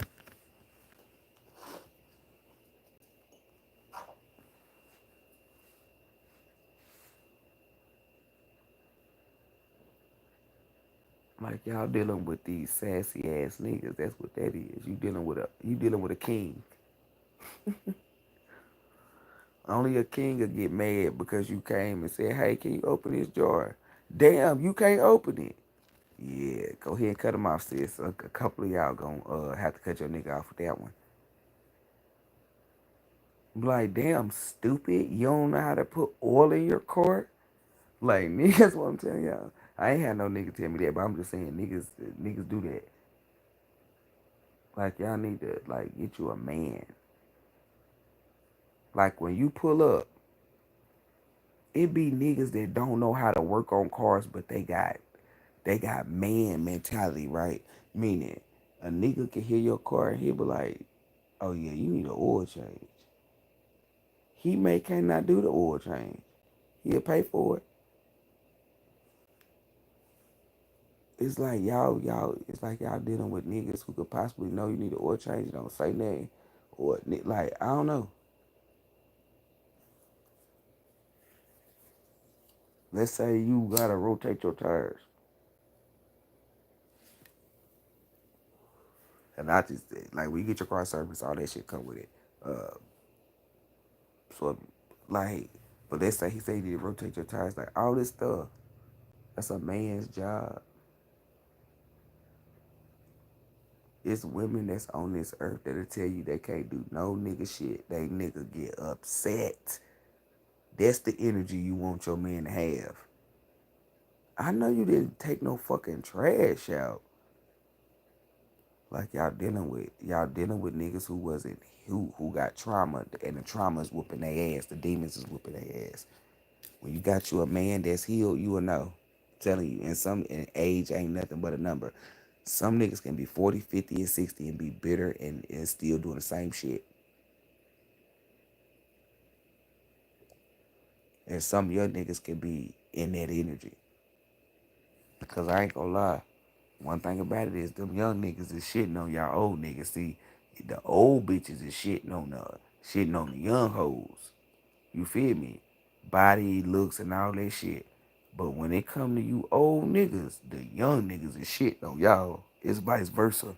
Like y'all dealing with these sassy ass niggas. That's what that is. You dealing with a king. Only a king will get mad because you came and said, hey, can you open this jar? Damn, you can't open it. Yeah, go ahead and cut him off, sis. A couple of y'all gonna have to cut your nigga off with that one. Like, damn, stupid. You don't know how to put oil in your car? Like, niggas, what I'm telling y'all. I ain't had no nigga tell me that, but I'm just saying niggas do that. Like, y'all need to, like, get you a man. Like, when you pull up, it be niggas that don't know how to work on cars, but they got man mentality, right? Meaning, a nigga can hear your car and he'll be like, oh yeah, you need an oil change. He may cannot do the oil change. He'll pay for it. It's like y'all dealing with niggas who could possibly know you need an oil change and don't say nothing. Or, like, I don't know. Let's say you gotta rotate your tires. And I just, like, when you get your car service, all that shit come with it. Uh, so, like, but let's say he say you need to rotate your tires. Like, all this stuff, that's a man's job. It's women that's on this earth that'll tell you they can't do no nigga shit. They nigga get upset. That's the energy you want your man to have. I know you didn't take no fucking trash out. Like y'all dealing with niggas who wasn't who got trauma and the trauma's whooping their ass. The demons is whooping their ass. When you got you a man that's healed, you will know. I'm telling you, and age ain't nothing but a number. Some niggas can be 40, 50, and 60 and be bitter and still doing the same shit. And some young niggas can be in that energy. Because I ain't gonna lie. One thing about it is them young niggas is shitting on y'all old niggas. See, the old bitches is shitting on the young hoes. You feel me? Body, looks, and all that shit. But when it come to you old niggas, the young niggas is shitting on y'all. It's vice versa.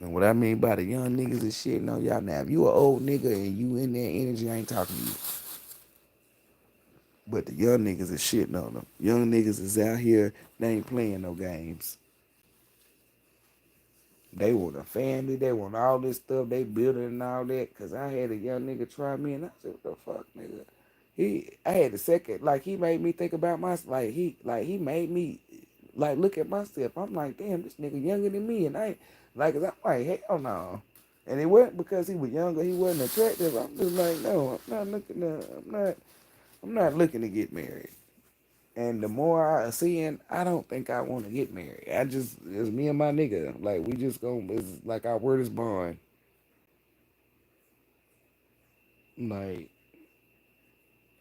And what I mean by the young niggas is shitting on y'all now. If you an old nigga and you in that energy, I ain't talking to you. But the young niggas is shitting on them. Young niggas is out here, they ain't playing no games. They want a family, they want all this stuff, they building and all that. Cause I had a young nigga try me and I said, what the fuck, nigga? I had a second, like he made me think about he made me like look at myself. I'm like, damn, this nigga younger than me, and I ain't like, cause I'm like, hell no. And it wasn't because he was younger, he wasn't attractive. I'm just like, no, I'm not looking to get married. And the more I see, I don't think I want to get married. It's me and my nigga. Like, we just gonna, it's like our word is bond. Like,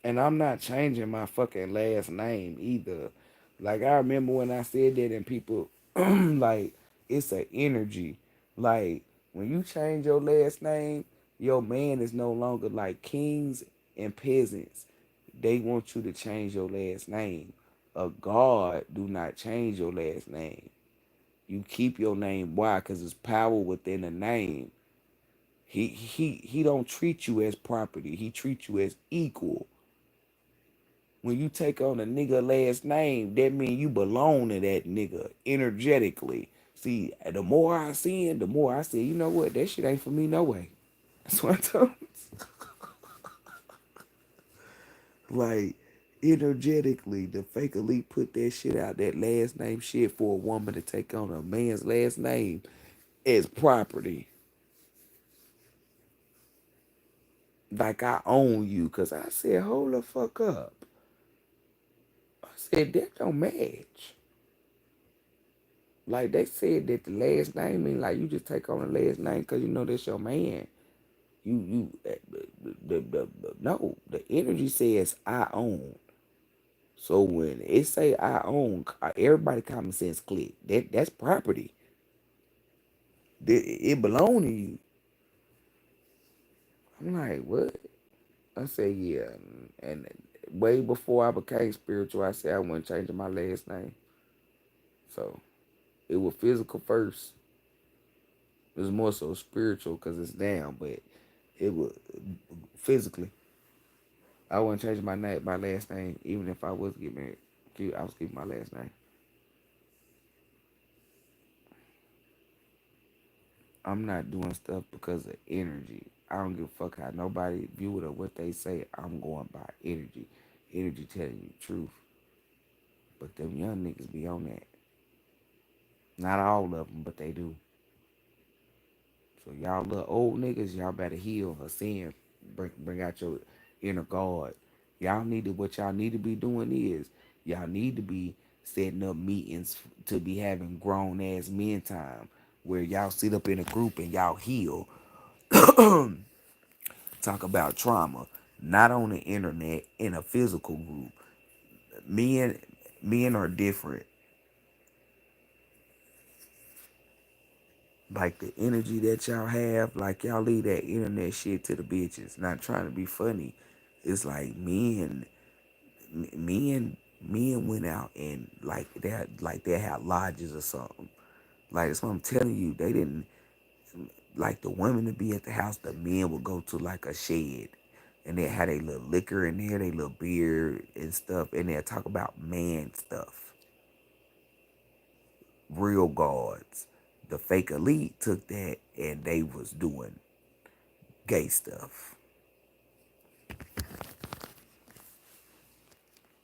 and I'm not changing my fucking last name either. Like, I remember when I said that, and people, like, it's an energy. Like, when you change your last name, your man is no longer like kings and peasants. They want you to change your last name. A god do not change your last name. You keep your name. Why? Because it's power within the name. He don't treat you as property. He treats you as equal. When you take on a nigga last name, that mean you belong to that nigga energetically. See, the more I see him, the more I say, you know what, that shit ain't for me no way. That's what I told him. Like, energetically, the fake elite put that shit out, that last name shit for a woman to take on a man's last name as property. Like I own you. Cause I said, hold the fuck up. I said, that don't match. Like they said that the last name mean like you just take on the last name because you know that's your man. No, the energy says I own. So when it say I own, everybody common sense click. That's property. It belong to you. I'm like, what? I said, yeah. And way before I became spiritual, I said I wasn't changing my last name. So it was physical first. It was more so spiritual because it's down, but it was physically. I wasn't changing my last name, even if I was getting married. I was keeping my last name. I'm not doing stuff because of energy. I don't give a fuck how nobody view it or what they say. I'm going by energy. Energy telling you the truth. But them young niggas be on that. Not all of them, but they do. So y'all little old niggas, y'all better heal or sin. Bring out your inner guard. What y'all need to be doing is y'all need to be setting up meetings to be having grown ass men time where y'all sit up in a group and y'all heal. Talk about trauma, not on the internet, in a physical group. Men men are different. Like the energy that y'all have, like y'all leave that internet shit to the bitches. Not trying to be funny. It's like men went out and they had lodges or something. Like that's what I'm telling you. They didn't like the women to be at the house. The men would go to like a shed, and they had a little liquor in there, they little beer and stuff, and they talk about man stuff. Real guards. The fake elite took that and they was doing gay stuff.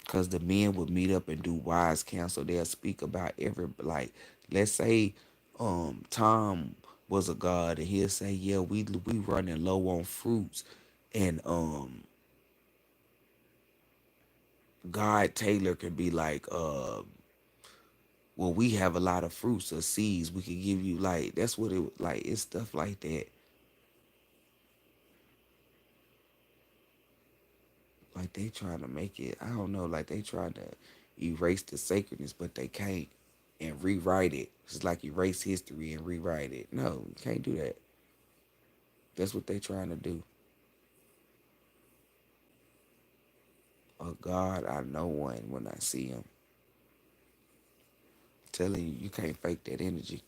Cause the men would meet up and do wise counsel. They'll speak about like, let's say, Tom was a god, and he'll say, yeah, we running low on fruits, and God Taylor could be like, well, we have a lot of fruits or seeds. We could give you like that's what it like. It's stuff like that. Like they trying to make it. I don't know. Like they trying to erase the sacredness, but they can't and rewrite it. It's like erase history and rewrite it. No, you can't do that. That's what they trying to do. Oh God, I know one when I see him. Telling you, you can't fake that energy.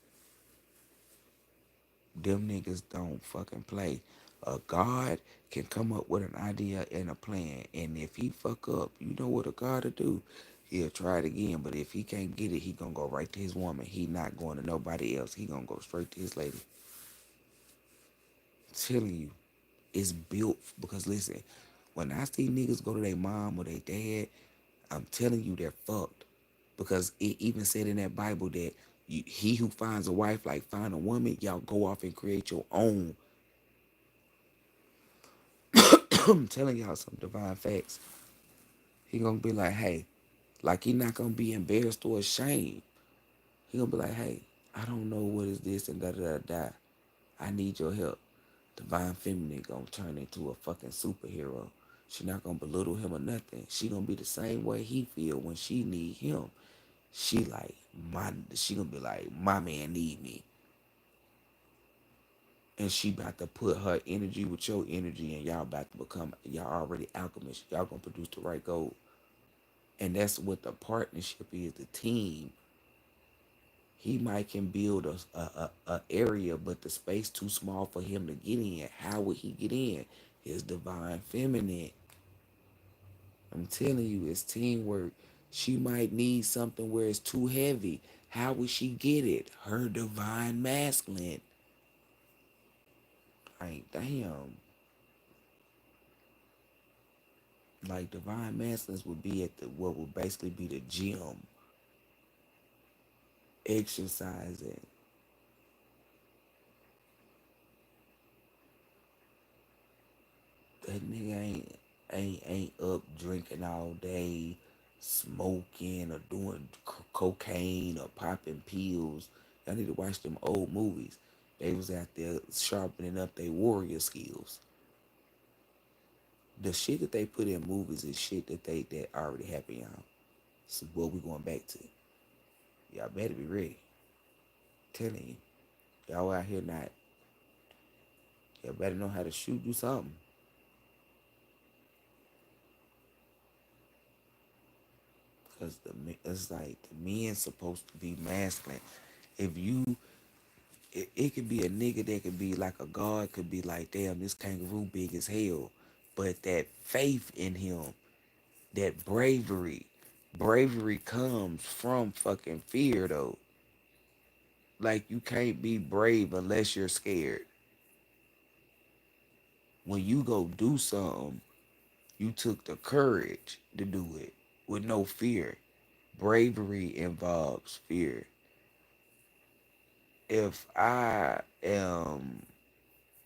Them niggas don't fucking play. A God can come up with an idea and a plan, and if he fuck up, you know what a God will do? He'll try it again, but if he can't get it, he gonna go right to his woman. He not going to nobody else. He gonna go straight to his lady. I'm telling you, it's built because listen, when I see niggas go to their mom or their dad, I'm telling you they're fucked. Because it even said in that Bible that he who finds a wife, like find a woman, y'all go off and create your own. I'm telling y'all some divine facts. He gonna be like, hey, Like he not gonna be embarrassed or ashamed. He gonna be like, hey, I don't know what is this and da da da da. I need your help. Divine Feminine gonna turn into a fucking superhero. She not gonna belittle him or nothing. She gonna be the same way he feel when she need him. She gonna be like, my man need me. And she about to put her energy with your energy and y'all about to become, y'all already alchemists. Y'all gonna produce the right gold. And that's what the partnership is, the team. He might can build a area, but the space too small for him to get in. How would he get in? His divine feminine. I'm telling you, it's teamwork. She might need something where it's too heavy. How would she get it? Her divine masculine. Like, damn. Like, divine masculines would be at the, what would basically be the gym, exercising. That nigga ain't up drinking all day, smoking or doing cocaine or popping pills. Y'all need to watch them old movies. They was out there sharpening up their warrior skills. The shit that they put in movies is shit that already happened, y'all. So what we going back to. Y'all better be ready. Telling you. Y'all out here not. Y'all better know how to shoot, do something. Cause it's like the men supposed to be masculine. If you, it could be a nigga that could be like a god, could be like, damn, this kangaroo big as hell. But that faith in him, that bravery comes from fucking fear though. Like you can't be brave unless you're scared. When you go do something, you took the courage to do it with no fear. Bravery involves fear. If I am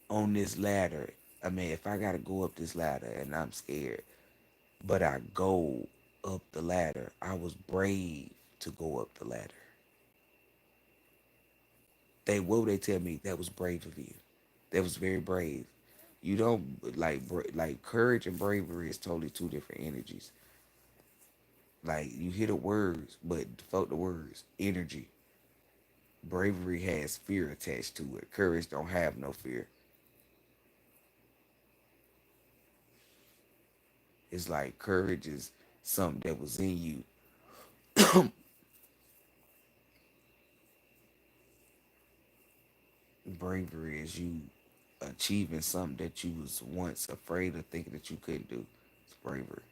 on this ladder, I mean, if I gotta go up this ladder and I'm scared, but I go up the ladder, I was brave to go up the ladder. What would they tell me? That was brave of you. That was very brave. You don't like courage and bravery is totally two different energies. Like you hear the words, but fuck the words. Energy. Bravery has fear attached to it. Courage don't have no fear. It's like courage is something that was in you. Bravery is you achieving something that you was once afraid of thinking that you couldn't do. It's bravery.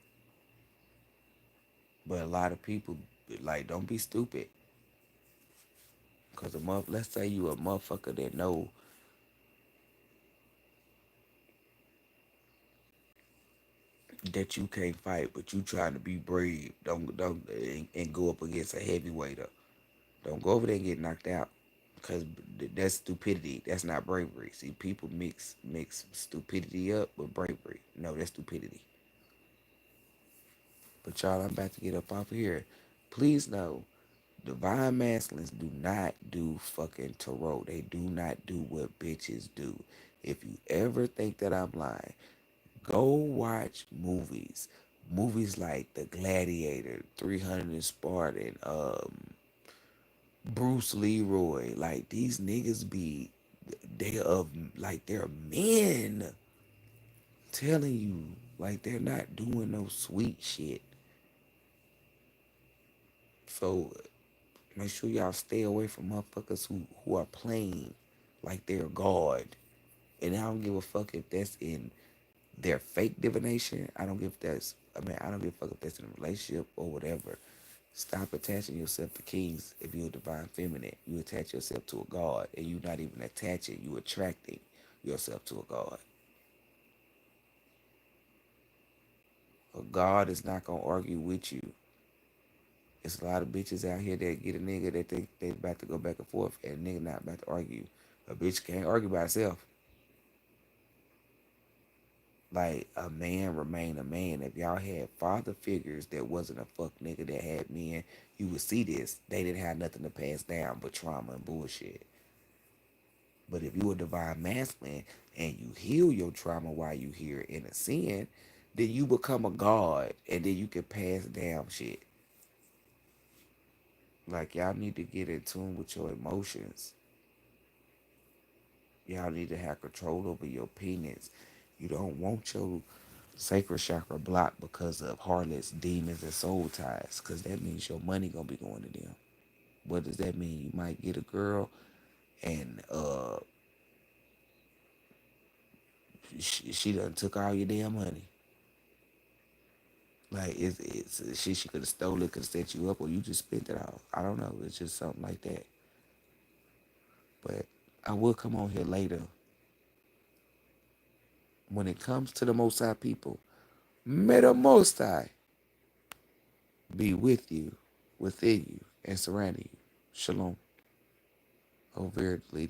But a lot of people like don't be stupid. Cause let's say you a motherfucker that know that you can't fight, but you trying to be brave. Don't and go up against a heavyweight. Don't go over there and get knocked out. Cause that's stupidity. That's not bravery. See, people mix stupidity up with bravery. No, that's stupidity. But y'all, I'm about to get up off of here. Please know, divine masculines do not do fucking tarot. They do not do what bitches do. If you ever think that I'm lying, go watch movies. Movies like The Gladiator, 300 and Spartan, Bruce Leroy. Like these niggas be, they're men. Telling you, like they're not doing no sweet shit. So make sure y'all stay away from motherfuckers who are playing like they're God. And I don't give a fuck if that's in their fake divination. I don't give a fuck if that's in a relationship or whatever. Stop attaching yourself to kings if you're a divine feminine. You attach yourself to a god and you're not even attaching, you attracting yourself to a god. A god is not gonna argue with you. It's a lot of bitches out here that get a nigga that think they about to go back and forth and nigga not about to argue. A bitch can't argue by herself. Like, a man remain a man. If y'all had father figures that wasn't a fuck nigga that had men, you would see this. They didn't have nothing to pass down but trauma and bullshit. But if you a divine masculine and you heal your trauma while you here in a sin, then you become a god and then you can pass down shit. Like, y'all need to get in tune with your emotions. Y'all need to have control over your opinions. You don't want your sacral chakra blocked because of harlots, demons, and soul ties. Because that means your money gonna be going to them. What does that mean? You might get a girl and she done took all your damn money. Like, she could have stole it, could have set you up, or you just spent it all. I don't know. It's just something like that. But I will come on here later. When it comes to the Most High people, may the Most High be with you, within you, and surrounding you. Shalom. Overtly